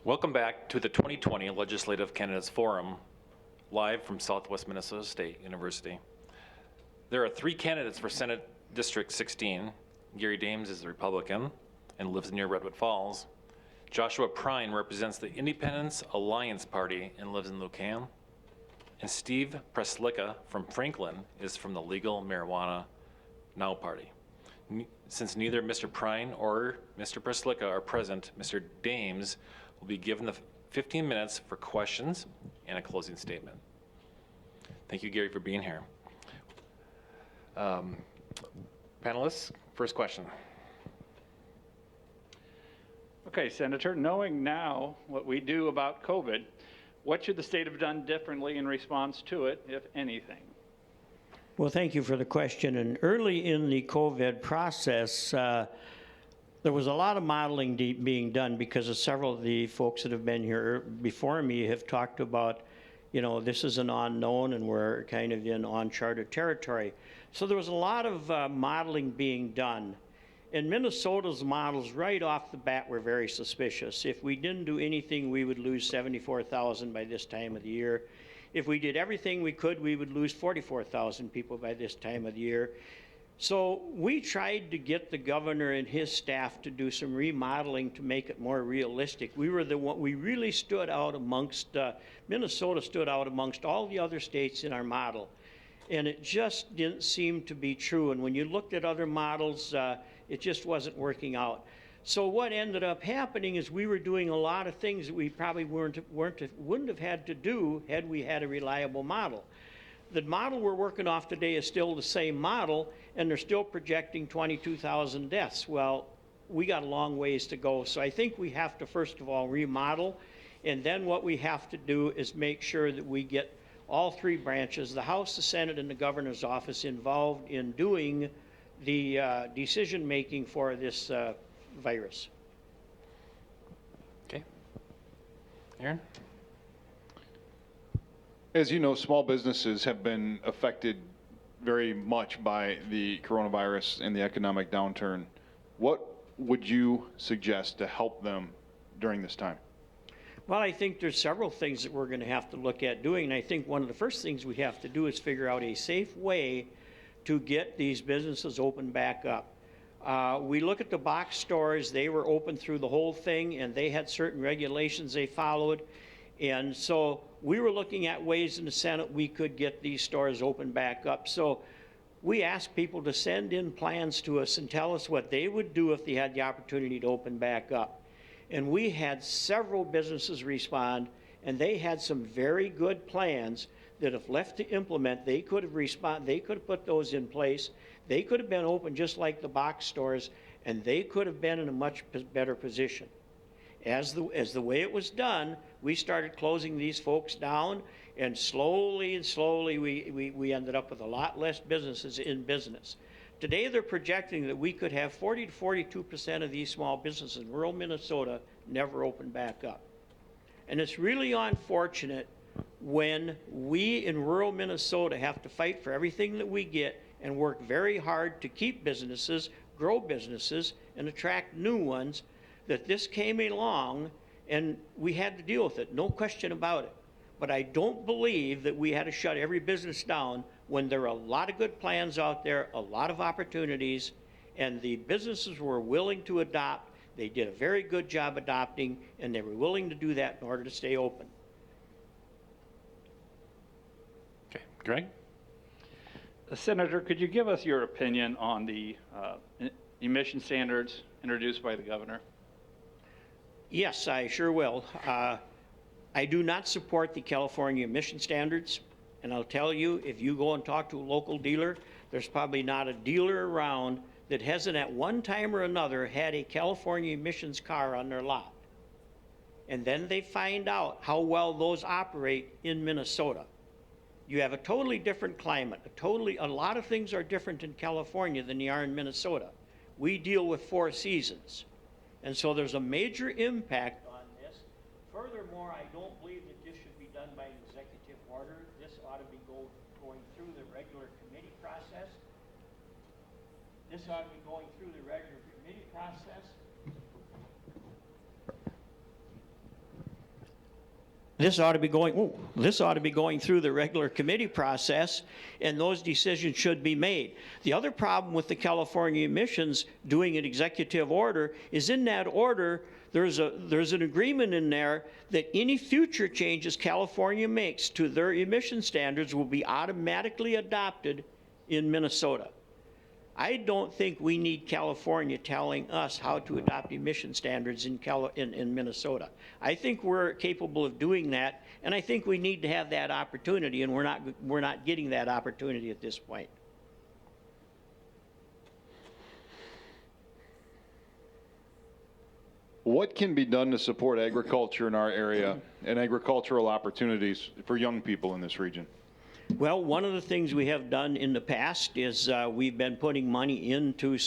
Welcome back to the 2020 Legislative Candidates Forum, live from Southwest Minnesota State University. There are 3 candidates for Senate District 16. Gary Dames is a Republican and lives near Redwood Falls. Joshua Prine represents the Independence Alliance Party and lives in Lucan. And Steve Preslicka from Franklin is from the Legal Marijuana Now Party. Since neither Mr. Prine or Mr. Preslicka are present, Mr. Dames will be given the 15 minutes for questions and a closing statement. Thank you, Gary, for being here. Panelists, first question. Okay, Senator, knowing now what we do about COVID, what should the state have done differently in response to it, if anything? Well, thank you for the question. And early in the COVID process, there was a lot of modeling being done because of several of the folks that have been here before me have talked about, you know, this is an unknown and we're kind of in uncharted territory. So there was a lot of modeling being done. And Minnesota's models right off the bat were very suspicious. If we didn't do anything, we would lose 74,000 by this time of the year. If we did everything we could, we would lose 44,000 people by this time of the year. So we tried to get the governor and his staff to do some remodeling to make it more realistic. We really stood out amongst, Minnesota stood out amongst all the other states in our model. And it just didn't seem to be true. And when you looked at other models, it just wasn't working out. So what ended up happening is we were doing a lot of things that we probably wouldn't have had to do had we had a reliable model. The model we're working off today is still the same model, and they're still projecting 22,000 deaths. Well, we got a long ways to go. So I think we have to, first of all, remodel, and then what we have to do is make sure that we get all 3 branches, the House, the Senate, and the governor's office, involved in doing the decision-making for this virus. Okay. Aaron? As you know, small businesses have been affected very much by the coronavirus and the economic downturn. What would you suggest to help them during this time? Well, I think there's several things that we're going to have to look at doing. And I think one of the first things we have to do is figure out a safe way to get these businesses open back up. We look at the box stores, they were open through the whole thing, and they had certain regulations they followed. And so we were looking at ways in the Senate we could get these stores open back up. So we asked people to send in plans to us and tell us what they would do if they had the opportunity to open back up. And we had several businesses respond, and they had some very good plans that if left to implement, they could have put those in place. They could have been open just like the box stores, and they could have been in a much better position. As the way it was done, we started closing these folks down, and slowly we ended up with a lot less businesses in business. Today they're projecting that we could have 40 to 42% of these small businesses in rural Minnesota never open back up. And it's really unfortunate when we in rural Minnesota have to fight for everything that we get and work very hard to keep businesses, grow businesses, and attract new ones, that this came along and we had to deal with it, no question about it. But I don't believe that we had to shut every business down when there are a lot of good plans out there, a lot of opportunities, and the businesses were willing to adopt. They did a very good job adopting, and they were willing to do that in order to stay open. Okay, Greg? Senator, could you give us your opinion on the emission standards introduced by the governor? Yes, I sure will. I do not support the California emission standards, and I'll tell you, if you go and talk to a local dealer, there's probably not a dealer around that hasn't at one time or another had a California emissions car on their lot. And then they find out how well those operate in Minnesota. You have a totally different climate. A lot of things are different in California than they are in Minnesota. We deal with 4 seasons. And so there's a major impact on this. Furthermore, I don't believe that this should be done by executive order. This ought to be going through the regular committee process. This ought to be going through the regular committee process. This ought to be going through the regular committee process, and those decisions should be made. The other problem with the California emissions doing an executive order is in that order, there's an agreement in there that any future changes California makes to their emission standards will be automatically adopted in Minnesota. I don't think we need California telling us how to adopt emission standards in Minnesota. I think we're capable of doing that, and I think we need to have that opportunity, and we're not getting that opportunity at this point. What can be done to support agriculture in our area and agricultural opportunities for young people in this region? Well, one of the things we have done in the past is we've been putting money into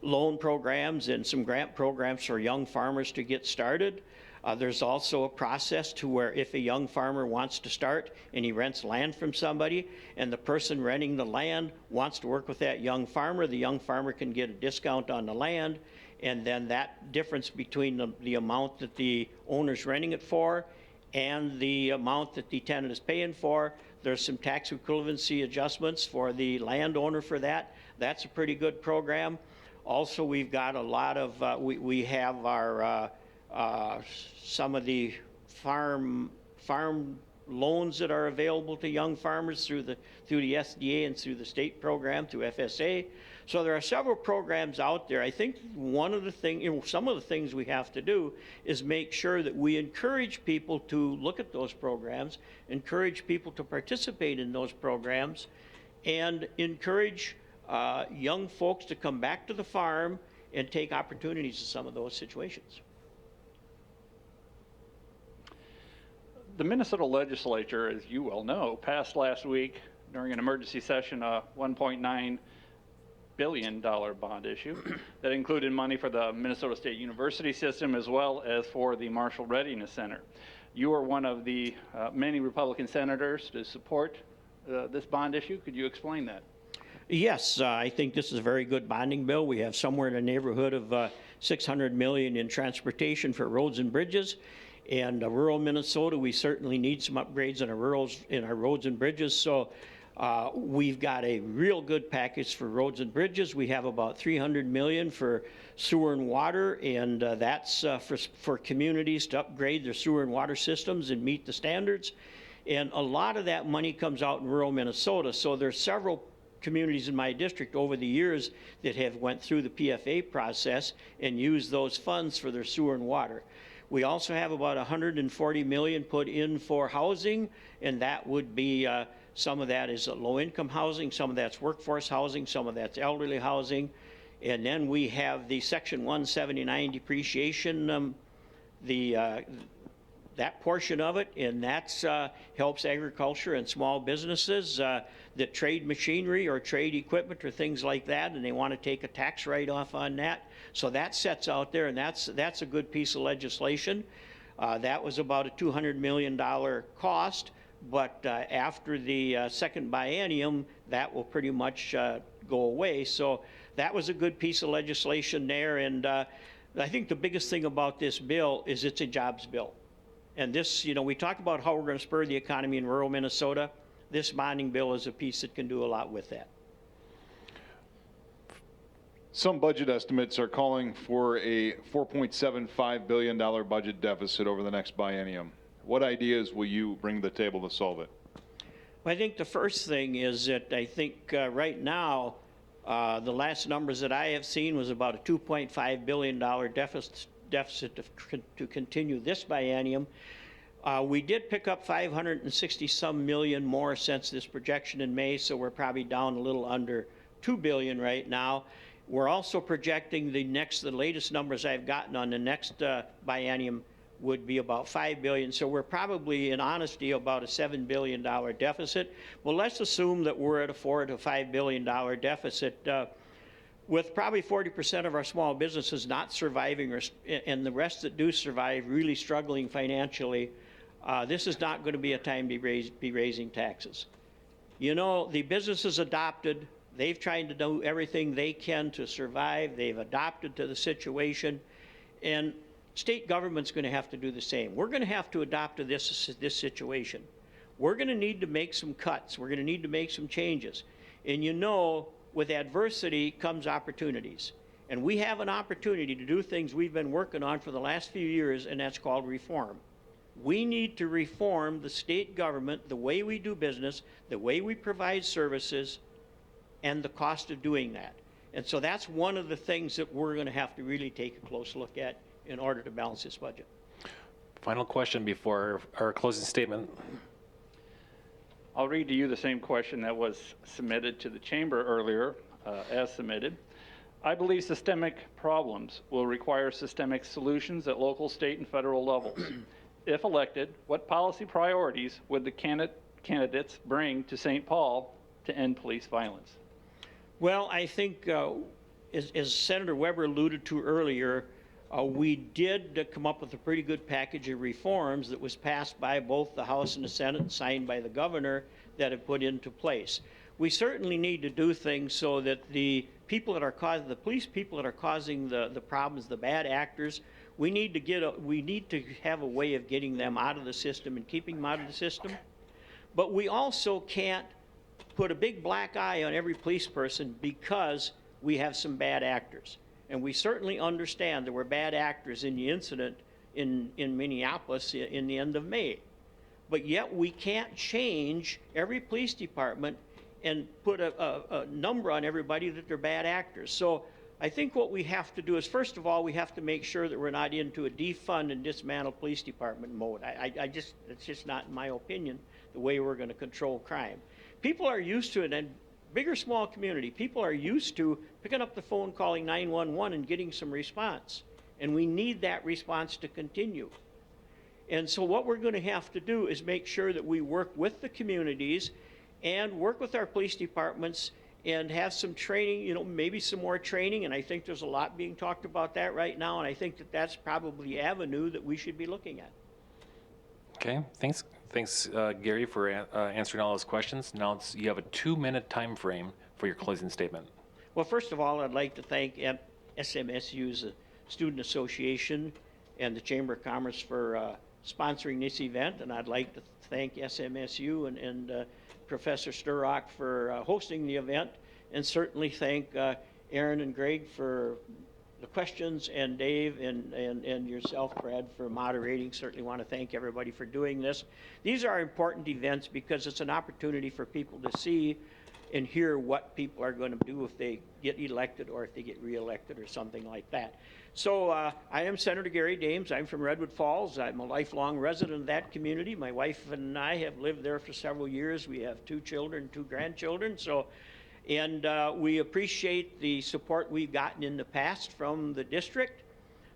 loan programs and some grant programs for young farmers to get started. There's also a process to where if a young farmer wants to start and he rents land from somebody and the person renting the land wants to work with that young farmer, the young farmer can get a discount on the land, and then that difference between the amount that the owner's renting it for and the amount that the tenant is paying for, there's some tax equivalency adjustments for the landowner for that. That's a pretty good program. Also, we've got a lot of, we have our, some of the farm loans that are available to young farmers through the SDA and through the state program, through FSA. So there are several programs out there. I think one of the things, some of the things we have to do is make sure that we encourage people to look at those programs, encourage people to participate in those programs, and encourage young folks to come back to the farm and take opportunities in some of those situations. The Minnesota legislature, as you well know, passed last week during an emergency session a $1.9 billion bond issue that included money for the Minnesota State University system as well as for the Marshall Readiness Center. You are one of the many Republican senators to support this bond issue. Could you explain that? Yes, I think this is a very good bonding bill. We have somewhere in the neighborhood of $600 million in transportation for roads and bridges. And rural Minnesota, we certainly need some upgrades in our roads and bridges. So We've got a real good package for roads and bridges. We have about $300 million for sewer and water, and that's for communities to upgrade their sewer and water systems and meet the standards. And a lot of that money comes out in rural Minnesota. So there's several communities in my district over the years that have went through the PFA process and used those funds for their sewer and water. We also have about $140 million put in for housing, and that would be some of that is low-income housing, some of that's workforce housing, some of that's elderly housing. And then we have the Section 179 depreciation, that portion of it, and that's helps agriculture and small businesses that trade machinery or trade equipment or things like that, and they want to take a tax write-off on that. So that sets out there, and that's a good piece of legislation. That was about a $200 million cost, but after the second biennium, that will pretty much go away. So that was a good piece of legislation there, and I think the biggest thing about this bill is it's a jobs bill. And this, we talk about how we're going to spur the economy in rural Minnesota. This bonding bill is a piece that can do a lot with that. Some budget estimates are calling for a $4.75 billion budget deficit over the next biennium. What ideas will you bring to the table to solve it? Well, I think the first thing is that I think right now, the last numbers that I have seen was about a $2.5 billion deficit to continue this biennium. We did pick up 560 some million more since this projection in May, so we're probably down a little under $2 billion right now. We're also projecting the latest numbers I've gotten on the next biennium would be about $5 billion. So we're probably, in honesty, about a $7 billion deficit. Well, let's assume that we're at a $4 to $5 billion deficit. With probably 40% of our small businesses not surviving, and the rest that do survive really struggling financially, this is not going to be a time to be raising taxes. The businesses adopted. They've tried to do everything they can to survive. They've adapted to the situation, and state government's going to have to do the same. We're going to have to adapt to this situation. We're going to need to make some cuts. We're going to need to make some changes. And with adversity comes opportunities. And we have an opportunity to do things we've been working on for the last few years, and that's called reform. We need to reform the state government, the way we do business, the way we provide services, and the cost of doing that. And so that's one of the things that we're going to have to really take a close look at in order to balance this budget. Final question before our closing statement. I'll read to you the same question that was submitted to the chamber earlier, as submitted. I believe systemic problems will require systemic solutions at local, state, and federal levels. If elected, what policy priorities would the candidates bring to St. Paul to end police violence? Well, I think, as Senator Weber alluded to earlier, we did come up with a pretty good package of reforms that was passed by both the House and the Senate and signed by the governor that have put into place. We certainly need to do things so that the people that are causing, the police people that are causing the problems, the bad actors, we need to have a way of getting them out of the system and keeping them out of the system. But we also can't put a big black eye on every police person because we have some bad actors. And we certainly understand there were bad actors in the incident in Minneapolis in the end of May. But yet we can't change every police department and put a number on everybody that they're bad actors. So I think what we have to do is, first of all, we have to make sure that we're not into a defund and dismantle police department mode. It's just not, in my opinion, the way we're going to control crime. People are used to it, and big or small community, people are used to picking up the phone, calling 911 and getting some response. And we need that response to continue. And so what we're going to have to do is make sure that we work with the communities and work with our police departments and have some training, maybe some more training. And I think there's a lot being talked about that right now. And I think that that's probably the avenue that we should be looking at. Okay, thanks, Gary, for answering all those questions. Now you have a 2-minute time frame for your closing statement. Well, first of all, I'd like to thank SMSU's Student Association and the Chamber of Commerce for sponsoring this event, and I'd like to thank SMSU and Professor Sturrock for hosting the event, and certainly thank Aaron and Greg for the questions, and Dave and yourself, Brad, for moderating. Certainly want to thank everybody for doing this. These are important events because it's an opportunity for people to see and hear what people are going to do if they get elected or if they get reelected or something like that. So I am Senator Gary Dames. I'm from Redwood Falls. I'm a lifelong resident of that community. My wife and I have lived there for several years. We have 2 children, 2 grandchildren. And we appreciate the support we've gotten in the past from the district.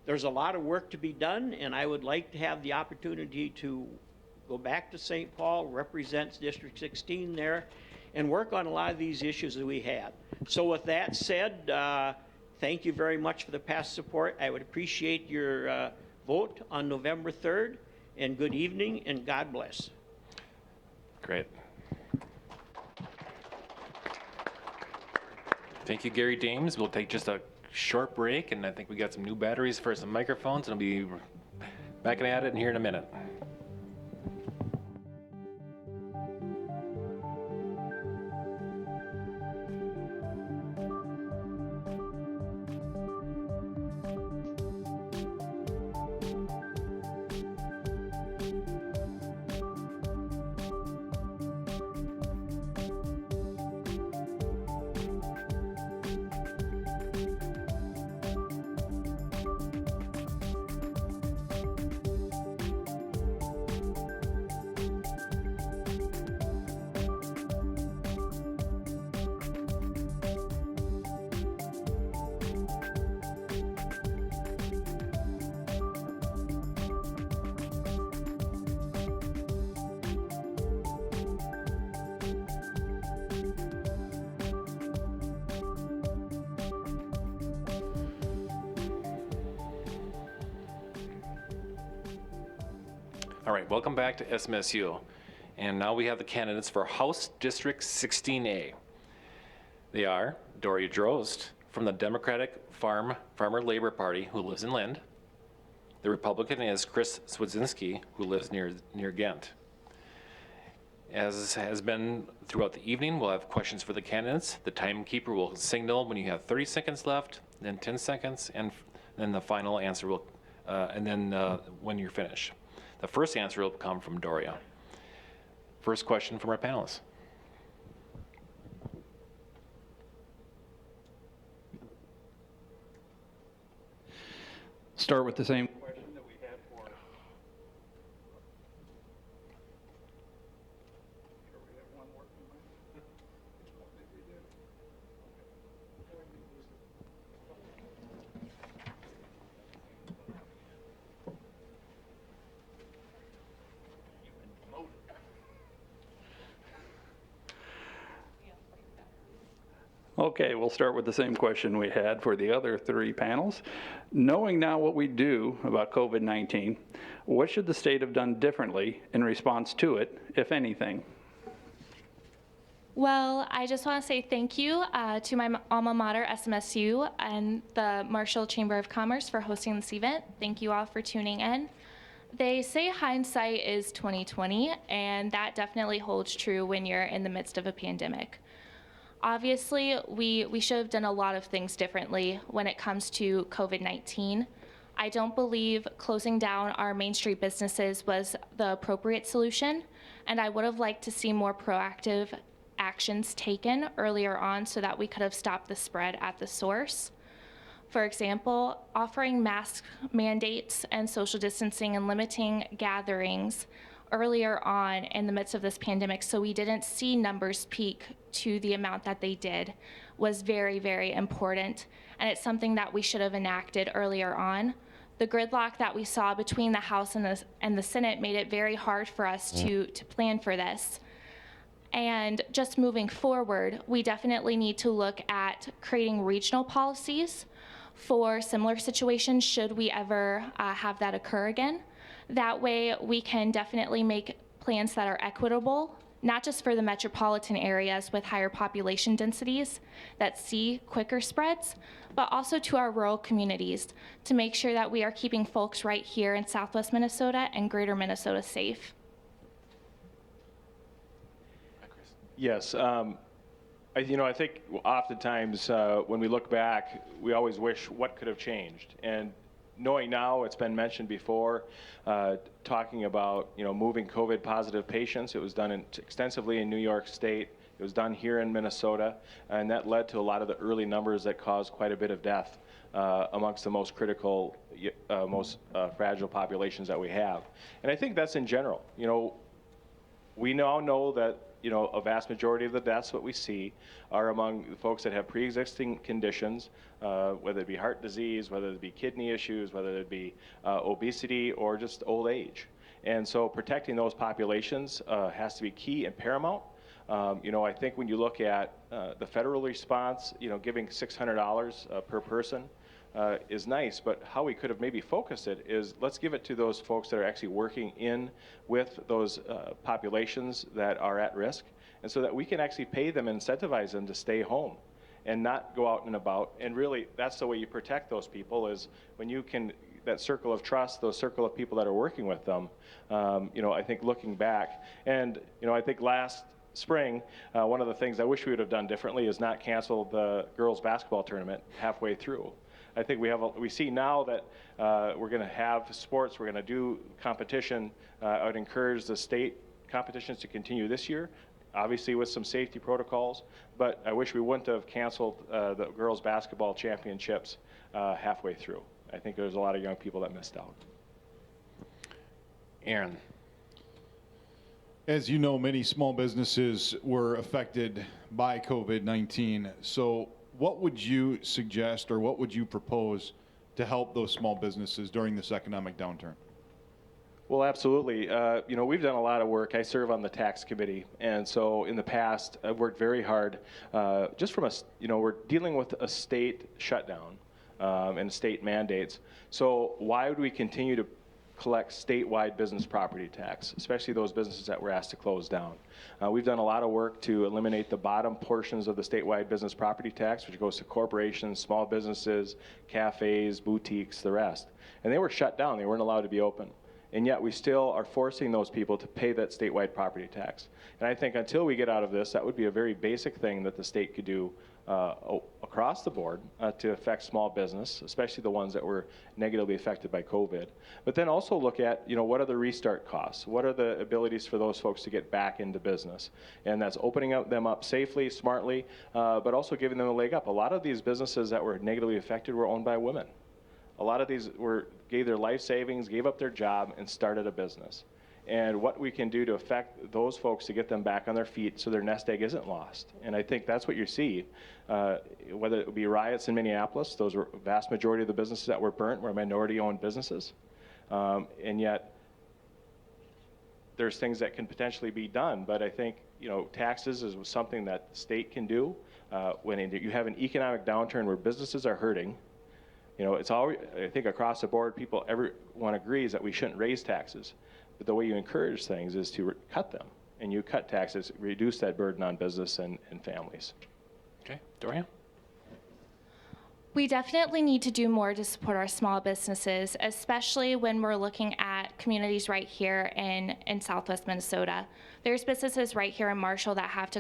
There's a lot of work to be done, and I would like to have the opportunity to go back to St. Paul, represent District 16 there, and work on a lot of these issues that we have. So with that said, thank you very much for the past support. I would appreciate your vote on November 3rd, and good evening, and God bless. Great. Thank you, Gary Dames. We'll take just a short break, and I think we got some new batteries for some microphones, and I'll be back at it here in a minute. All right, welcome back to SMSU. And now we have the candidates for House District 16A. They are Doria Drost from the Democratic Farmer Labor Party, who lives in Lind. The Republican is Chris Swedzinski, who lives near Ghent. As has been throughout the evening, we'll have questions for the candidates. The timekeeper will signal when you have 30 seconds left, then 10 seconds, and then the final answer will, when you're finished. The first answer will come from Doria. First question from our panelists. Start with the same question that we had for. Okay, we'll start with the same question we had for the other 3 panels. Knowing now what we do about COVID-19, what should the state have done differently in response to it, if anything? Well, I just want to say thank you to my alma mater, SMSU, and the Marshall Chamber of Commerce for hosting this event. Thank you all for tuning in. They say hindsight is 20/20, and that definitely holds true when you're in the midst of a pandemic. Obviously, we should have done a lot of things differently when it comes to COVID-19. I don't believe closing down our Main Street businesses was the appropriate solution, and I would have liked to see more proactive actions taken earlier on so that we could have stopped the spread at the source. For example, offering mask mandates and social distancing and limiting gatherings earlier on in the midst of this pandemic so we didn't see numbers peak to the amount that they did was very, very important. And it's something that we should have enacted earlier on. The gridlock that we saw between the House and the Senate made it very hard for us to plan for this. And just moving forward, we definitely need to look at creating regional policies for similar situations should we ever have that occur again. That way we can definitely make plans that are equitable, not just for the metropolitan areas with higher population densities that see quicker spreads, but also to our rural communities to make sure that we are keeping folks right here in Southwest Minnesota and greater Minnesota safe. Yes. I think oftentimes when we look back, we always wish what could have changed. And knowing now, it's been mentioned before, talking about moving COVID positive patients. It was done extensively in New York State. It was done here in Minnesota, and that led to a lot of the early numbers that caused quite a bit of death amongst the most critical, most fragile populations that we have. And I think that's in general. We now know that a vast majority of the deaths that we see are among the folks that have pre-existing conditions, whether it be heart disease, whether it be kidney issues, whether it be obesity, or just old age. And so protecting those populations has to be key and paramount. I think when you look at the federal response, giving $600 per person is nice, but how we could have maybe focused it is let's give it to those folks that are actually working in with those populations that are at risk, and so that we can actually pay them and incentivize them to stay home and not go out and about. And really, that's the way you protect those people, is when you can, that circle of trust, those circle of people that are working with them. I think looking back, and I think last spring, one of the things I wish we would have done differently is not cancel the girls basketball tournament halfway through. I think we see now that we're going to have sports, we're going to do competition. I would encourage the state competitions to continue this year, obviously with some safety protocols, but I wish we wouldn't have canceled the girls basketball championships halfway through. I think there's a lot of young people that missed out. Aaron. As you know, many small businesses were affected by COVID-19. So what would you suggest or what would you propose to help those small businesses during this economic downturn? Well, absolutely. We've done a lot of work. I serve on the tax committee, and so in the past, I've worked very hard. Just from we're dealing with a state shutdown and state mandates. So why would we continue to collect statewide business property tax, especially those businesses that were asked to close down? We've done a lot of work to eliminate the bottom portions of the statewide business property tax, which goes to corporations, small businesses, cafes, boutiques, the rest. And they were shut down. They weren't allowed to be open. And yet we still are forcing those people to pay that statewide property tax. And I think until we get out of this, that would be a very basic thing that the state could do across the board to affect small business, especially the ones that were negatively affected by COVID. But then also look at, what are the restart costs? What are the abilities for those folks to get back into business? And that's opening them up safely, smartly, but also giving them a leg up. A lot of these businesses that were negatively affected were owned by women. A lot of these gave their life savings, gave up their job, and started a business. And what we can do to affect those folks to get them back on their feet so their nest egg isn't lost. And I think that's what you see, whether it would be riots in Minneapolis. Those were vast majority of the businesses that were burnt were minority-owned businesses. And yet, there's things that can potentially be done. But I think, taxes is something that the state can do. When you have an economic downturn where businesses are hurting, it's all, I think across the board, everyone agrees that we shouldn't raise taxes. But the way you encourage things is to cut them. And you cut taxes, reduce that burden on business and families. Okay, Dorian? We definitely need to do more to support our small businesses, especially when we're looking at communities right here in Southwest Minnesota. There's businesses right here in Marshall that have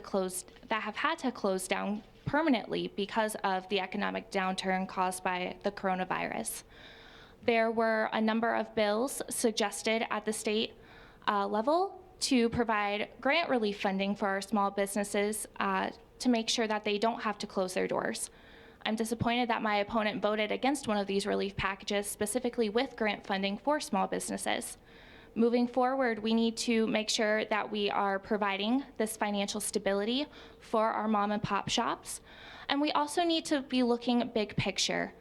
had to close down permanently because of the economic downturn caused by the coronavirus. There were a number of bills suggested at the state level to provide grant relief funding for our small businesses to make sure that they don't have to close their doors. I'm disappointed that my opponent voted against one of these relief packages, specifically with grant funding for small businesses. Moving forward, we need to make sure that we are providing this financial stability for our mom and pop shops. And we also need to be looking big picture.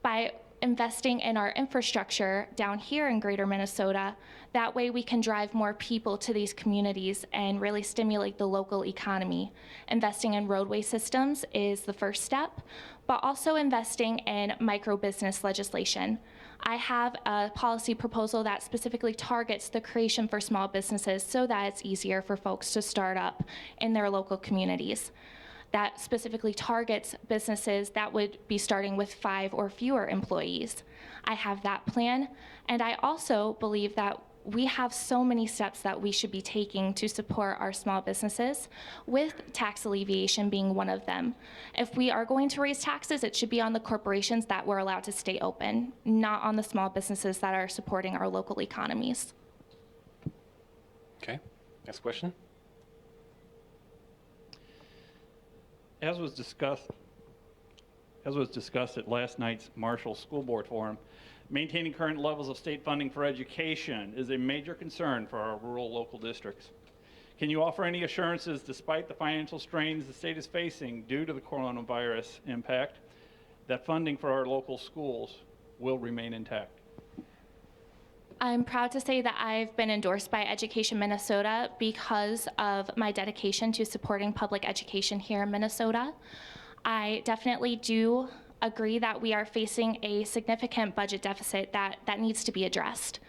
By investing in our infrastructure down here in Greater Minnesota, that way we can drive more people to these communities and really stimulate the local economy. Investing in roadway systems is the first step, but also investing in micro-business legislation. I have a policy proposal that specifically targets the creation for small businesses so that it's easier for folks to start up in their local communities. That specifically targets businesses that would be starting with 5 or fewer employees. I have that plan, and I also believe that we have so many steps that we should be taking to support our small businesses, with tax alleviation being one of them. If we are going to raise taxes, it should be on the corporations that were allowed to stay open, not on the small businesses that are supporting our local economies. Okay, next question. As was discussed at last night's Marshall School Board Forum, maintaining current levels of state funding for education is a major concern for our rural local districts. Can you offer any assurances, despite the financial strains the state is facing due to the coronavirus impact, that funding for our local schools will remain intact? I'm proud to say that I've been endorsed by Education Minnesota because of my dedication to supporting public education here in Minnesota. I definitely do agree that we are facing a significant budget deficit that needs to be addressed.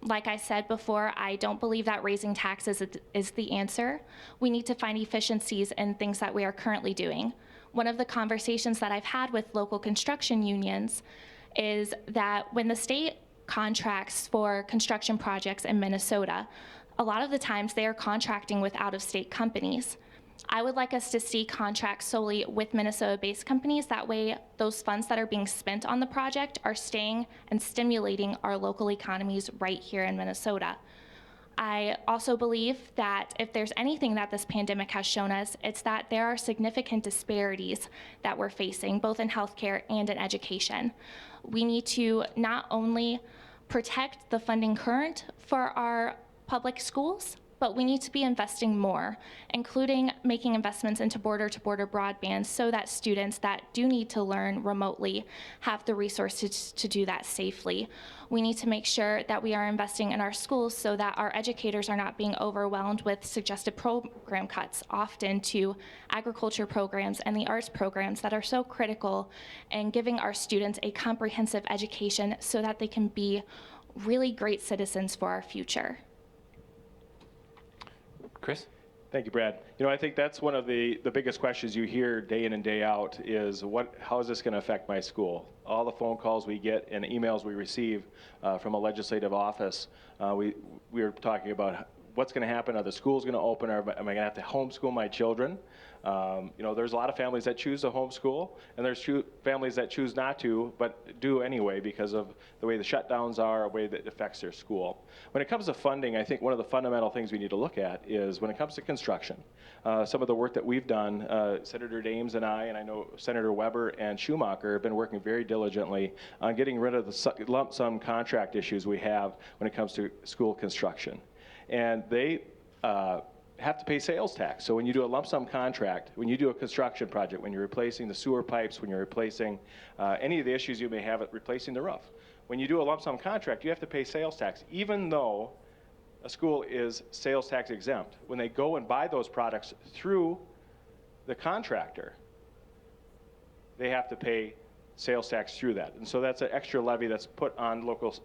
Like I said before, I don't believe that raising taxes is the answer. We need to find efficiencies in things that we are currently doing. One of the conversations that I've had with local construction unions is that when the state contracts for construction projects in Minnesota, a lot of the times they are contracting with out-of-state companies. I would like us to see contracts solely with Minnesota-based companies. That way, those funds that are being spent on the project are staying and stimulating our local economies right here in Minnesota. I also believe that if there's anything that this pandemic has shown us, it's that there are significant disparities that we're facing, both in healthcare and in education. We need to not only protect the funding current for our public schools, but we need to be investing more, including making investments into border-to-border broadband so that students that do need to learn remotely have the resources to do that safely. We need to make sure that we are investing in our schools so that our educators are not being overwhelmed with suggested program cuts, often to agriculture programs and the arts programs that are so critical in giving our students a comprehensive education so that they can be really great citizens for our future. Chris? Thank you, Brad. You know, I think that's one of the biggest questions you hear day in and day out is how is this going to affect my school? All the phone calls we get and emails we receive from a legislative office, we are talking about what's going to happen. Are the schools going to open? Am I going to have to homeschool my children? You know, there's a lot of families that choose to homeschool, and there's families that choose not to, but do anyway because of the way the shutdowns are, the way that it affects their school. When it comes to funding, I think one of the fundamental things we need to look at is when it comes to construction. Some of the work that we've done, Senator Dames and I know Senator Weber and Schumacher have been working very diligently on getting rid of the lump sum contract issues we have when it comes to school construction. And they have to pay sales tax. So when you do a lump sum contract, when you do a construction project, when you're replacing the sewer pipes, when you're replacing any of the issues you may have at replacing the roof, when you do a lump sum contract, you have to pay sales tax, even though a school is sales tax exempt. When they go and buy those products through the contractor, they have to pay sales tax through that. And so that's an extra levy that's put on local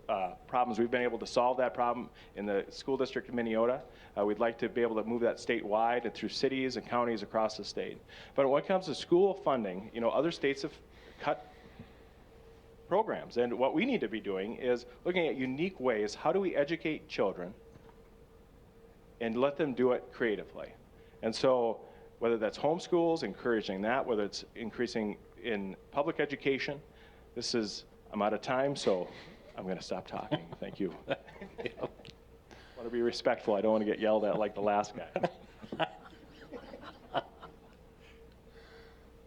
problems. We've been able to solve that problem in the school district of Minnesota. We'd like to be able to move that statewide and through cities and counties across the state. But when it comes to school funding, you know, other states have cut programs. And what we need to be doing is looking at unique ways. How do we educate children and let them do it creatively? And so whether that's homeschools, encouraging that, whether it's increasing in public education, I'm out of time, so I'm going to stop talking. Thank you. I want to be respectful. I don't want to get yelled at like the last guy.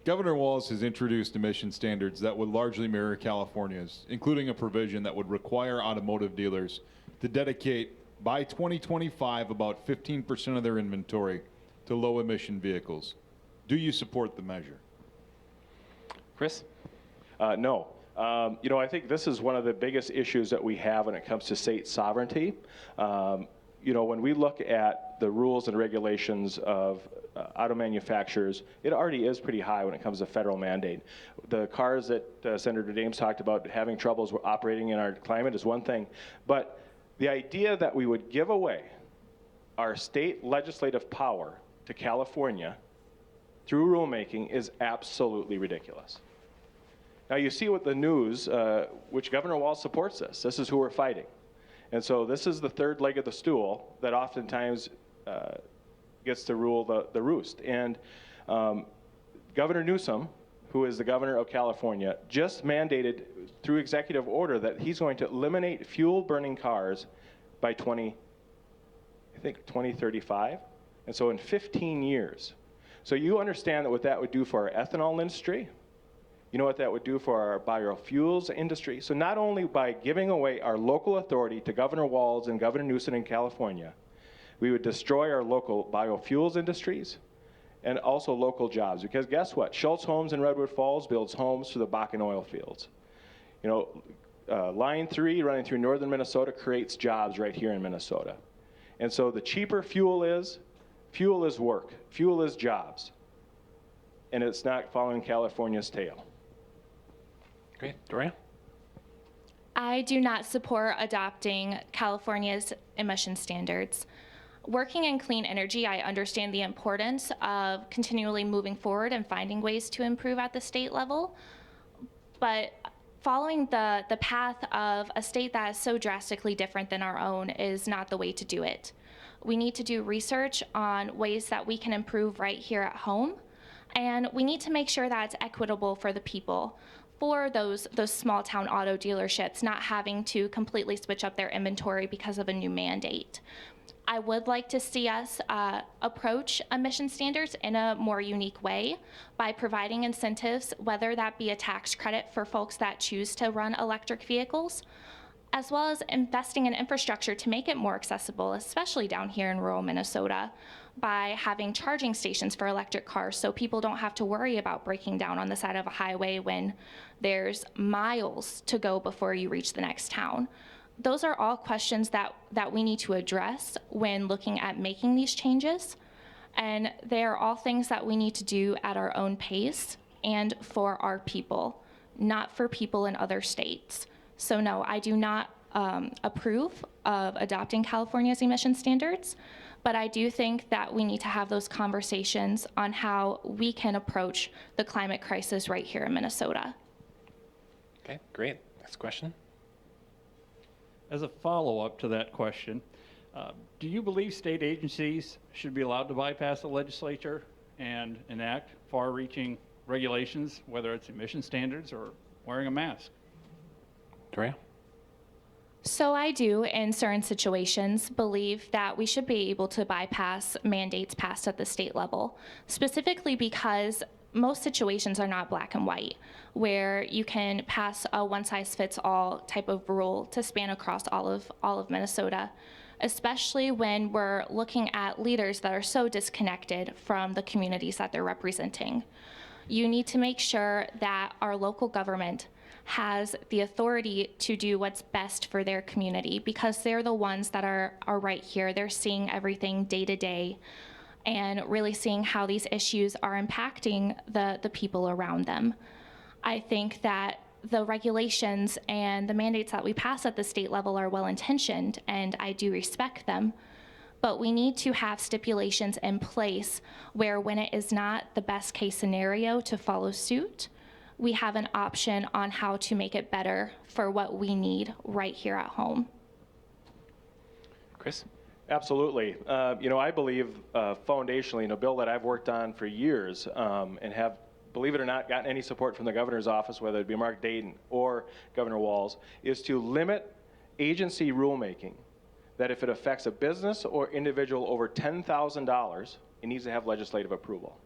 Governor Walz has introduced emission standards that would largely mirror California's, including a provision that would require automotive dealers to dedicate, by 2025, about 15% of their inventory to low-emission vehicles. Do you support the measure? Chris? No. You know, I think this is one of the biggest issues that we have when it comes to state sovereignty. You know, when we look at the rules and regulations of auto manufacturers, it already is pretty high when it comes to federal mandate. The cars that Senator Dames talked about having troubles operating in our climate is one thing, but the idea that we would give away our state legislative power to California through rulemaking is absolutely ridiculous. Now you see with the news, which Governor Walz supports this. This is who we're fighting. And so this is the third leg of the stool that oftentimes gets to rule the roost. And Governor Newsom, who is the governor of California, just mandated through executive order that he's going to eliminate fuel-burning cars by 2035. And so in 15 years. So you understand that what that would do for our ethanol industry, you know what that would do for our biofuels industry. So not only by giving away our local authority to Governor Walz and Governor Newsom in California, we would destroy our local biofuels industries and also local jobs. Because guess what? Schultz Homes in Redwood Falls builds homes for the Bakken oil fields. You know, Line 3 running through northern Minnesota creates jobs right here in Minnesota. And so the cheaper fuel is work, fuel is jobs. And it's not following California's tail. Great. Doria? I do not support adopting California's emission standards. Working in clean energy, I understand the importance of continually moving forward and finding ways to improve at the state level. But following the path of a state that is so drastically different than our own is not the way to do it. We need to do research on ways that we can improve right here at home. And we need to make sure that it's equitable for the people, for those small town auto dealerships not having to completely switch up their inventory because of a new mandate. I would like to see us approach emission standards in a more unique way by providing incentives, whether that be a tax credit for folks that choose to run electric vehicles, as well as investing in infrastructure to make it more accessible, especially down here in rural Minnesota, by having charging stations for electric cars so people don't have to worry about breaking down on the side of a highway when there's miles to go before you reach the next town. Those are all questions that we need to address when looking at making these changes. And they are all things that we need to do at our own pace and for our people, not for people in other states. So no, I do not approve of adopting California's emission standards, but I do think that we need to have those conversations on how we can approach the climate crisis right here in Minnesota. Okay, great. Next question. As a follow-up to that question, do you believe state agencies should be allowed to bypass the legislature and enact far-reaching regulations, whether it's emission standards or wearing a mask? Doria? So I do, in certain situations, believe that we should be able to bypass mandates passed at the state level, specifically because most situations are not black and white, where you can pass a one-size-fits-all type of rule to span across all of Minnesota, especially when we're looking at leaders that are so disconnected from the communities that they're representing. You need to make sure that our local government has the authority to do what's best for their community, because they're the ones that are right here. They're seeing everything day to day and really seeing how these issues are impacting the people around them. I think that the regulations and the mandates that we pass at the state level are well-intentioned, and I do respect them, but we need to have stipulations in place where when it is not the best case scenario to follow suit, we have an option on how to make it better for what we need right here at home. Chris? Absolutely. I believe foundationally in a bill that I've worked on for years and have, believe it or not, gotten any support from the governor's office, whether it be Mark Dayton or Governor Walz, is to limit agency rulemaking, that if it affects a business or individual over $10,000, it needs to have legislative approval.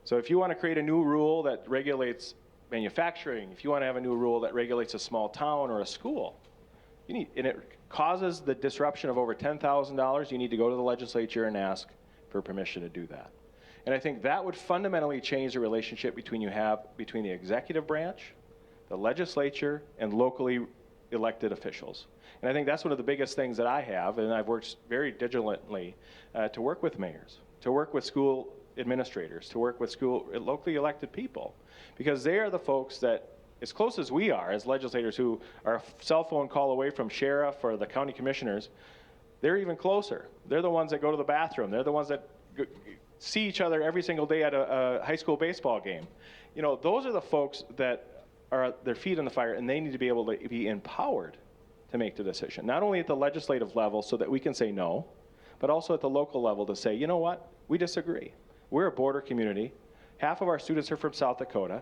So if you want to create a new rule that regulates manufacturing, if you want to have a new rule that regulates a small town or a school, and it causes the disruption of over $10,000, you need to go to the legislature and ask for permission to do that. And I think that would fundamentally change the relationship between the executive branch, the legislature, and locally elected officials. And I think that's one of the biggest things that I have, and I've worked very diligently to work with mayors, to work with school administrators, to work with locally elected people, because they are the folks that, as close as we are as legislators who are a cell phone call away from sheriff or the county commissioners, they're even closer. They're the ones that go to the bathroom. They're the ones that see each other every single day at a high school baseball game. Those are the folks that are their feet in the fire, and they need to be able to be empowered to make the decision, not only at the legislative level so that we can say no, but also at the local level to say, you know what, we disagree. We're a border community. Half of our students are from South Dakota.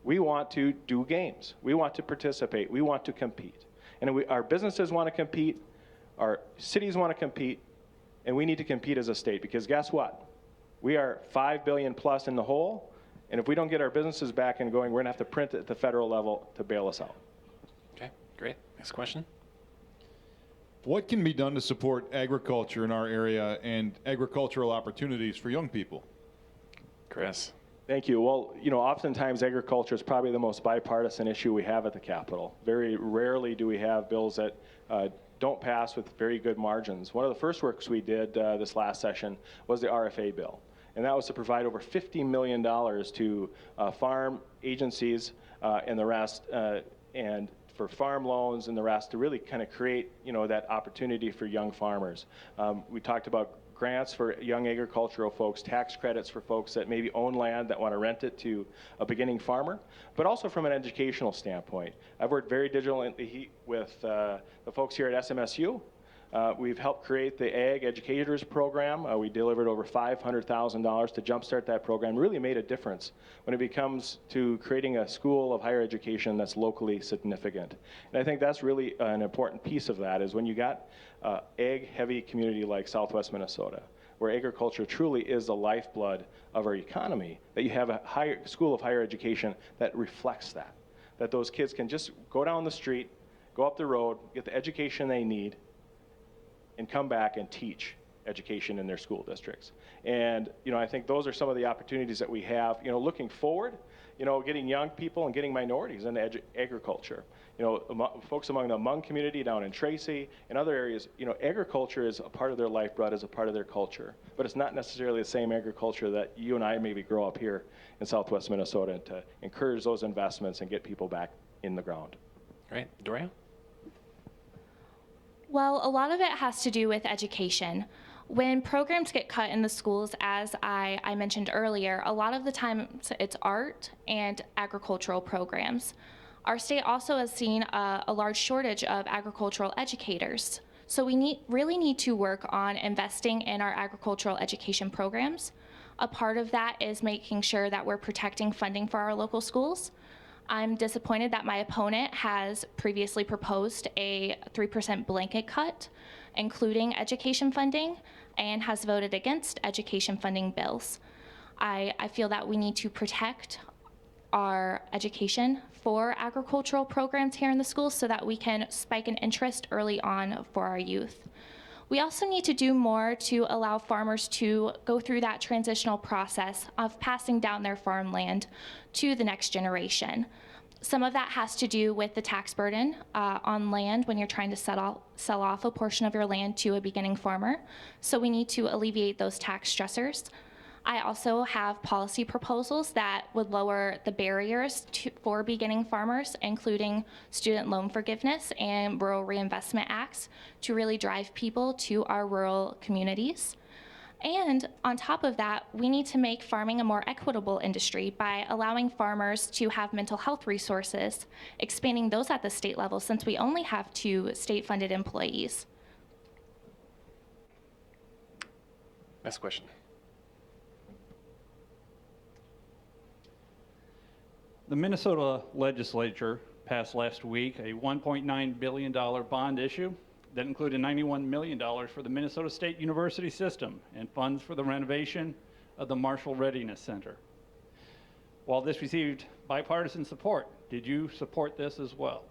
We want to do games. We want to participate. We want to compete. And our businesses want to compete. Our cities want to compete. And we need to compete as a state because guess what? We are $5 billion plus in the hole. And if we don't get our businesses back and going, we're going to have to print it at the federal level to bail us out. Okay, great. Next question. What can be done to support agriculture in our area and agricultural opportunities for young people? Chris. Thank you. Well, you know, oftentimes agriculture is probably the most bipartisan issue we have at the Capitol. Very rarely do we have bills that don't pass with very good margins. One of the first works we did this last session was the RFA bill. And that was to provide over $50 million to farm agencies and the rest, and for farm loans and the rest to really kind of create, you know, that opportunity for young farmers. We talked about grants for young agricultural folks, tax credits for folks that maybe own land that want to rent it to a beginning farmer, but also from an educational standpoint. I've worked very diligently with the folks here at SMSU. We've helped create the Ag Educators Program. We delivered over $500,000 to jumpstart that program. Really made a difference when it comes to creating a school of higher education that's locally significant. And I think that's really an important piece of that is when you got ag-heavy community like Southwest Minnesota, where agriculture truly is the lifeblood of our economy, that you have a school of higher education that reflects that. That those kids can just go down the street, go up the road, get the education they need, and come back and teach education in their school districts. And, you know, I think those are some of the opportunities that we have, you know, looking forward, you know, getting young people and getting minorities into agriculture. You know, folks among the Hmong community down in Tracy and other areas, you know, agriculture is a part of their lifeblood, is a part of their culture. But it's not necessarily the same agriculture that you and I maybe grow up here in Southwest Minnesota, and to encourage those investments and get people back in the ground. Great. Doria? Well, a lot of it has to do with education. When programs get cut in the schools, as I mentioned earlier, a lot of the time it's art and agricultural programs. Our state also has seen a large shortage of agricultural educators. So we really need to work on investing in our agricultural education programs. A part of that is making sure that we're protecting funding for our local schools. I'm disappointed that my opponent has previously proposed a 3% blanket cut, including education funding, and has voted against education funding bills. I feel that we need to protect our education for agricultural programs here in the schools so that we can spike an interest early on for our youth. We also need to do more to allow farmers to go through that transitional process of passing down their farmland to the next generation. Some of that has to do with the tax burden on land when you're trying to sell off a portion of your land to a beginning farmer. So we need to alleviate those tax stressors. I also have policy proposals that would lower the barriers for beginning farmers, including student loan forgiveness and rural reinvestment acts, to really drive people to our rural communities. And on top of that, we need to make farming a more equitable industry by allowing farmers to have mental health resources, expanding those at the state level since we only have 2 state-funded employees. Next question. The Minnesota legislature passed last week a $1.9 billion bond issue that included $91 million for the Minnesota State University system and funds for the renovation of the Marshall Readiness Center. While this received bipartisan support, did you support this as well?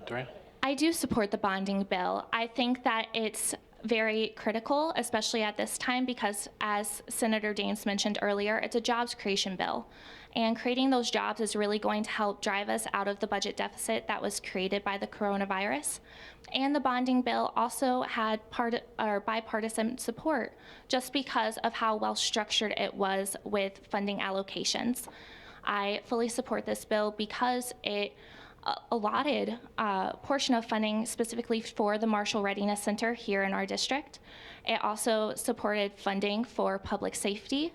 Doria? I do support the bonding bill. I think that it's very critical, especially at this time, because as Senator Daines mentioned earlier, it's a jobs creation bill. And creating those jobs is really going to help drive us out of the budget deficit that was created by the coronavirus. And the bonding bill also had bipartisan support just because of how well structured it was with funding allocations. I fully support this bill because it allotted a portion of funding specifically for the Marshall Readiness Center here in our district. It also supported funding for public safety,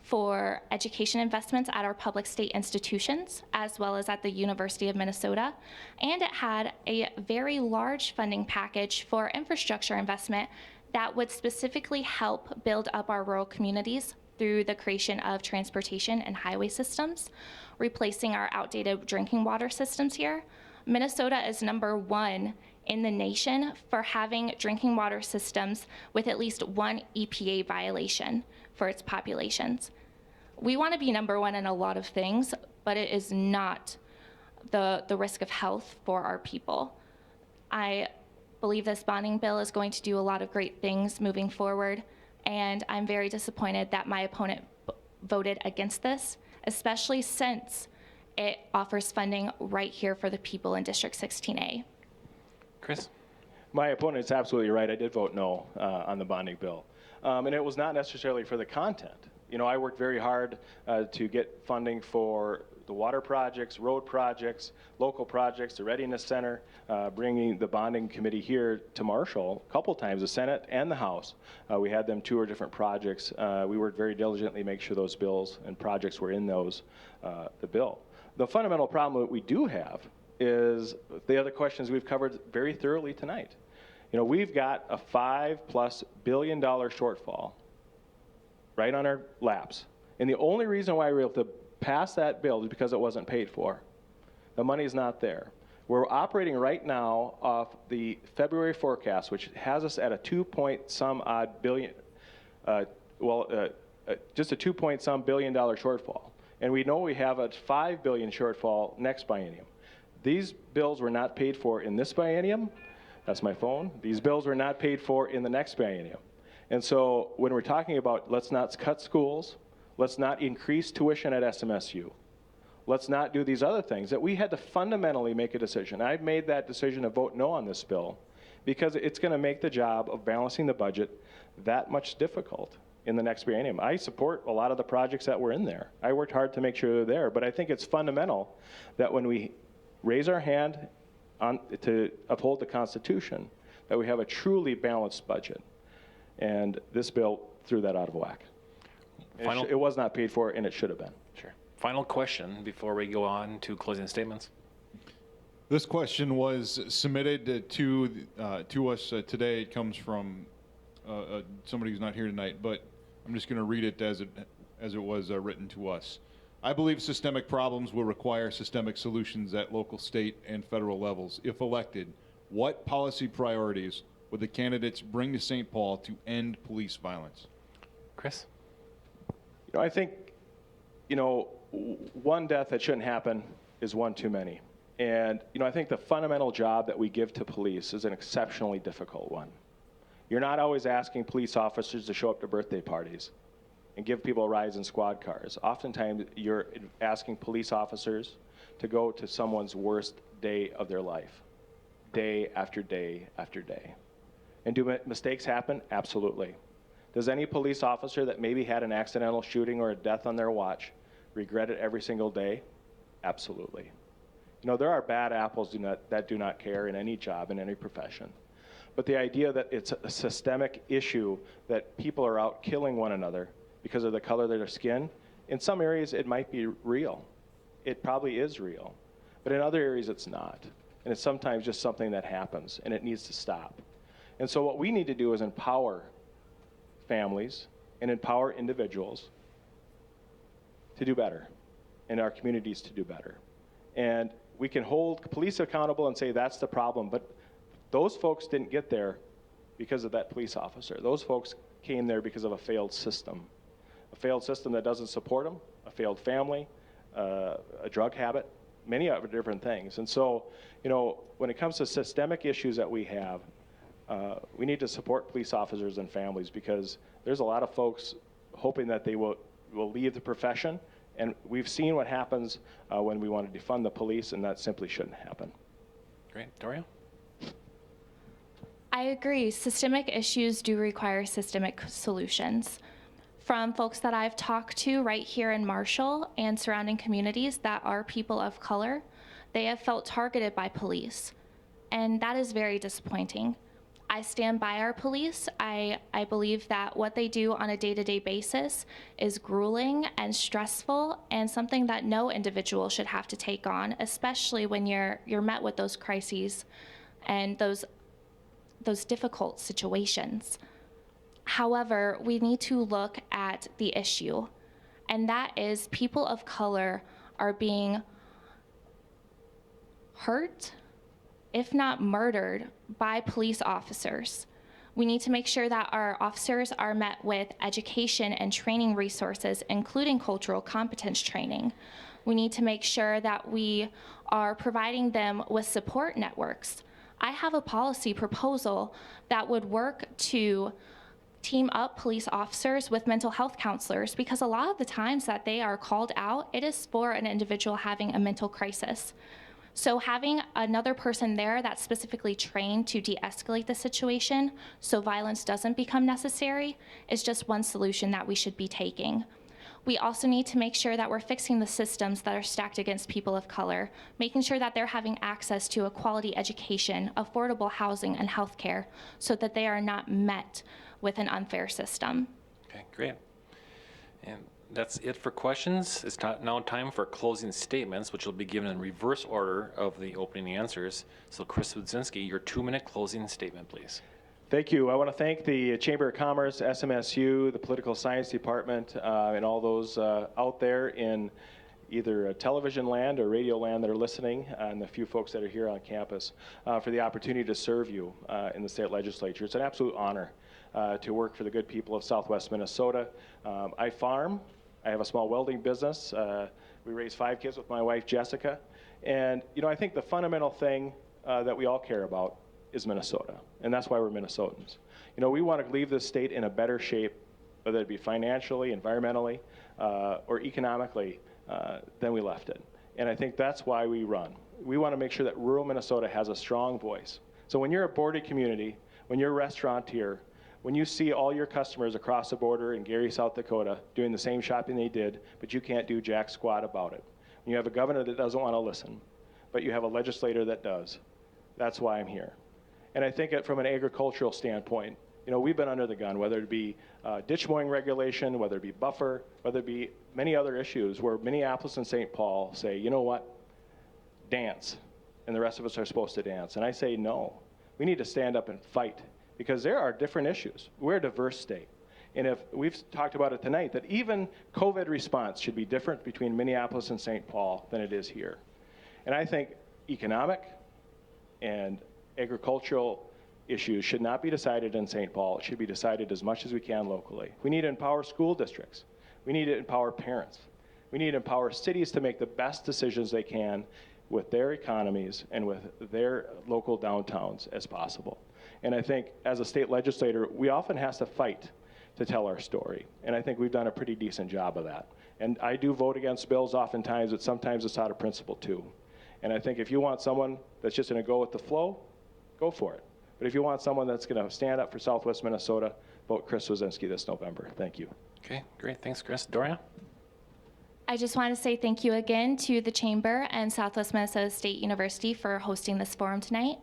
for education investments at our public state institutions, as well as at the University of Minnesota. And it had a very large funding package for infrastructure investment that would specifically help build up our rural communities through the creation of transportation and highway systems, replacing our outdated drinking water systems here. Minnesota is #1 in the nation for having drinking water systems with at least one EPA violation for its populations. We want to be #1 in a lot of things, but it is not the risk of health for our people. I believe this bonding bill is going to do a lot of great things moving forward, and I'm very disappointed that my opponent voted against this, especially since it offers funding right here for the people in District 16A. Chris? My opponent is absolutely right. I did vote no on the bonding bill. And it was not necessarily for the content. You know, I worked very hard to get funding for the water projects, road projects, local projects, the Readiness Center, bringing the bonding committee here to Marshall a couple times, the Senate and the House. We had them tour different projects. We worked very diligently to make sure those bills and projects were in those, the bill. The fundamental problem that we do have is the other questions we've covered very thoroughly tonight. You know, we've got a $5+ billion shortfall right on our laps. And the only reason why we were able to pass that bill is because it wasn't paid for. The money's not there. We're operating right now off the February forecast, which has us at a 2-point-some-odd billion, just a 2-point-some billion dollar shortfall. And we know we have a $5 billion shortfall next biennium. These bills were not paid for in this biennium. That's my phone. These bills were not paid for in the next biennium. And so when we're talking about let's not cut schools, let's not increase tuition at SMSU, let's not do these other things, that we had to fundamentally make a decision. I made that decision to vote no on this bill because it's going to make the job of balancing the budget that much difficult in the next biennium. I support a lot of the projects that were in there. I worked hard to make sure they're there, but I think it's fundamental that when we raise our hand to uphold the Constitution, that we have a truly balanced budget. And this bill threw that out of whack. It was not paid for, and it should have been. Sure. Final question before we go on to closing statements. This question was submitted to us today. It comes from somebody who's not here tonight, but I'm just going to read it as it was written to us. I believe systemic problems will require systemic solutions at local, state, and federal levels. If elected, what policy priorities would the candidates bring to St. Paul to end police violence? Chris? You know, I think, you know, one death that shouldn't happen is one too many. And, you know, I think the fundamental job that we give to police is an exceptionally difficult one. You're not always asking police officers to show up to birthday parties and give people rides in squad cars. Oftentimes, you're asking police officers to go to someone's worst day of their life, day after day after day. And do mistakes happen? Absolutely. Does any police officer that maybe had an accidental shooting or a death on their watch regret it every single day? Absolutely. You know, there are bad apples that do not care in any job, in any profession. But the idea that it's a systemic issue, that people are out killing one another because of the color of their skin, in some areas it might be real. It probably is real. But in other areas it's not. And it's sometimes just something that happens, and it needs to stop. And so what we need to do is empower families and empower individuals to do better, and our communities to do better. And we can hold police accountable and say that's the problem, but those folks didn't get there because of that police officer. Those folks came there because of a failed system that doesn't support them, a failed family, a drug habit, many other different things. And so, you know, when it comes to systemic issues that we have, we need to support police officers and families, because there's a lot of folks hoping that they will leave the profession, and we've seen what happens when we want to defund the police, and that simply shouldn't happen. Great. Daria? I agree. Systemic issues do require systemic solutions. From folks that I've talked to right here in Marshall and surrounding communities that are people of color, they have felt targeted by police, and that is very disappointing. I stand by our police. I believe that what they do on a day-to-day basis is grueling and stressful and something that no individual should have to take on, especially when you're met with those crises and those difficult situations. However, we need to look at the issue, and that is people of color are being hurt, if not murdered, by police officers. We need to make sure that our officers are met with education and training resources, including cultural competence training. We need to make sure that we are providing them with support networks. I have a policy proposal that would work to team up police officers with mental health counselors, because a lot of the times that they are called out, it is for an individual having a mental crisis. So having another person there that's specifically trained to de-escalate the situation so violence doesn't become necessary is just one solution that we should be taking. We also need to make sure that we're fixing the systems that are stacked against people of color, making sure that they're having access to a quality education, affordable housing, and healthcare so that they are not met with an unfair system. Okay, great. And that's it for questions. It's now time for closing statements, which will be given in reverse order of the opening answers. So Chris Wodzinski, your 2-minute closing statement, please. Thank you. I want to thank the Chamber of Commerce, SMSU, the Political Science Department, and all those out there in either television land or radio land that are listening, and the few folks that are here on campus, for the opportunity to serve you in the state legislature. It's an absolute honor to work for the good people of Southwest Minnesota. I farm. I have a small welding business. We raise 5 kids with my wife, Jessica. And, you know, I think the fundamental thing that we all care about is Minnesota, and that's why we're Minnesotans. You know, we want to leave this state in a better shape, whether it be financially, environmentally, or economically, than we left it. And I think that's why we run. We want to make sure that rural Minnesota has a strong voice. So when you're a border community, when you're a restaurateur, when you see all your customers across the border in Gary, South Dakota, doing the same shopping they did, but you can't do jack squat about it. When you have a governor that doesn't want to listen, but you have a legislator that does. That's why I'm here. And I think from an agricultural standpoint, you know, we've been under the gun, whether it be ditch mowing regulation, whether it be buffer, whether it be many other issues where Minneapolis and St. Paul say, you know what, dance, and the rest of us are supposed to dance. And I say no. We need to stand up and fight, because there are different issues. We're a diverse state. And if we've talked about it tonight, that even COVID response should be different between Minneapolis and St. Paul than it is here. And I think economic and agricultural issues should not be decided in St. Paul. It should be decided as much as we can locally. We need to empower school districts. We need to empower parents. We need to empower cities to make the best decisions they can with their economies and with their local downtowns as possible. And I think as a state legislator, we often have to fight to tell our story. And I think we've done a pretty decent job of that. And I do vote against bills oftentimes, but sometimes it's out of principle too. And I think if you want someone that's just gonna go with the flow, go for it. But if you want someone that's gonna stand up for Southwest Minnesota, vote Chris Wodzinski this November. Thank you. Okay, great. Thanks, Chris. Doria? I just want to say thank you again to the Chamber and Southwest Minnesota State University for hosting this forum tonight.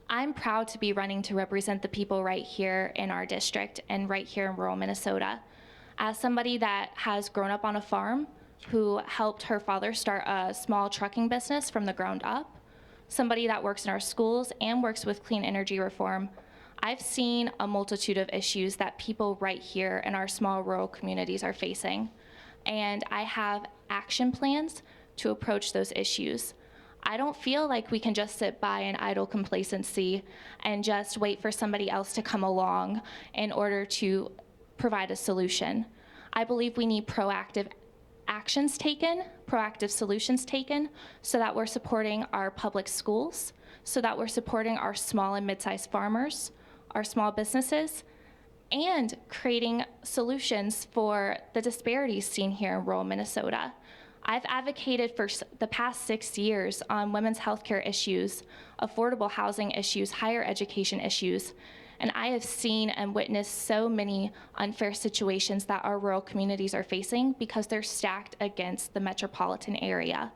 I'm proud to be running to represent the people right here in our district and right here in rural Minnesota. As somebody that has grown up on a farm, who helped her father start a small trucking business from the ground up, somebody that works in our schools and works with clean energy reform, I've seen a multitude of issues that people right here in our small rural communities are facing. And I have action plans to approach those issues. I don't feel like we can just sit by in idle complacency and just wait for somebody else to come along in order to provide a solution. I believe we need proactive actions taken, proactive solutions taken, so that we're supporting our public schools, so that we're supporting our small and mid-sized farmers, our small businesses, and creating solutions for the disparities seen here in rural Minnesota. I've advocated for the past 6 years on women's healthcare issues, affordable housing issues, higher education issues, and I have seen and witnessed so many unfair situations that our rural communities are facing because they're stacked against the metropolitan area.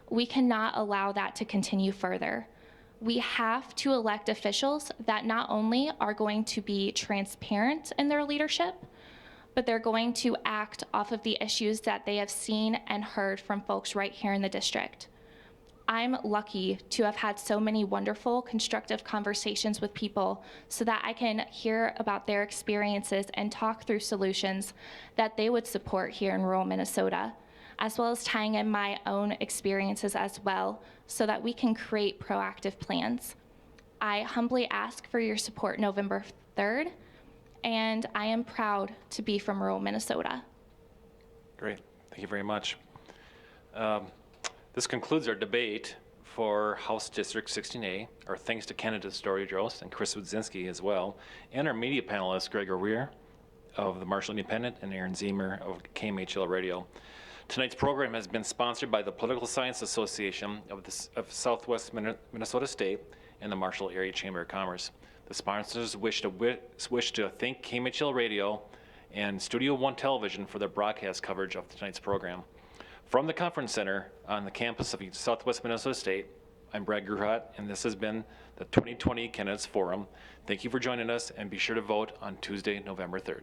We cannot allow that to continue further. we have to elect officials that not only are going to be transparent in their leadership, but they're going to act off of the issues that they have seen and heard from folks right here in the district. I'm lucky to have had so many wonderful, constructive conversations with people so that I can hear about their experiences and talk through solutions that they would support here in rural Minnesota, as well as tying in my own experiences as well so that we can create proactive plans. I humbly ask for your support November 3rd, and I am proud to be from rural Minnesota. Great. Thank you very much. This concludes our debate for House District 16A. Our thanks to candidates Dory Drost and Chris Wodzinski as well, and our media panelists Greg O'Rear of the Marshall Independent and Aaron Zemer of KMHL Radio. Tonight's program has been sponsored by the Political Science Association of Southwest Minnesota State and the Marshall Area Chamber of Commerce. The sponsors wish to thank KMHL Radio and Studio One Television for their broadcast coverage of tonight's program. From the Conference Center on the campus of Southwest Minnesota State, I'm Brad Gruhat, and this has been the 2020 Candidates Forum. Thank you for joining us, and be sure to vote on Tuesday, November 3rd.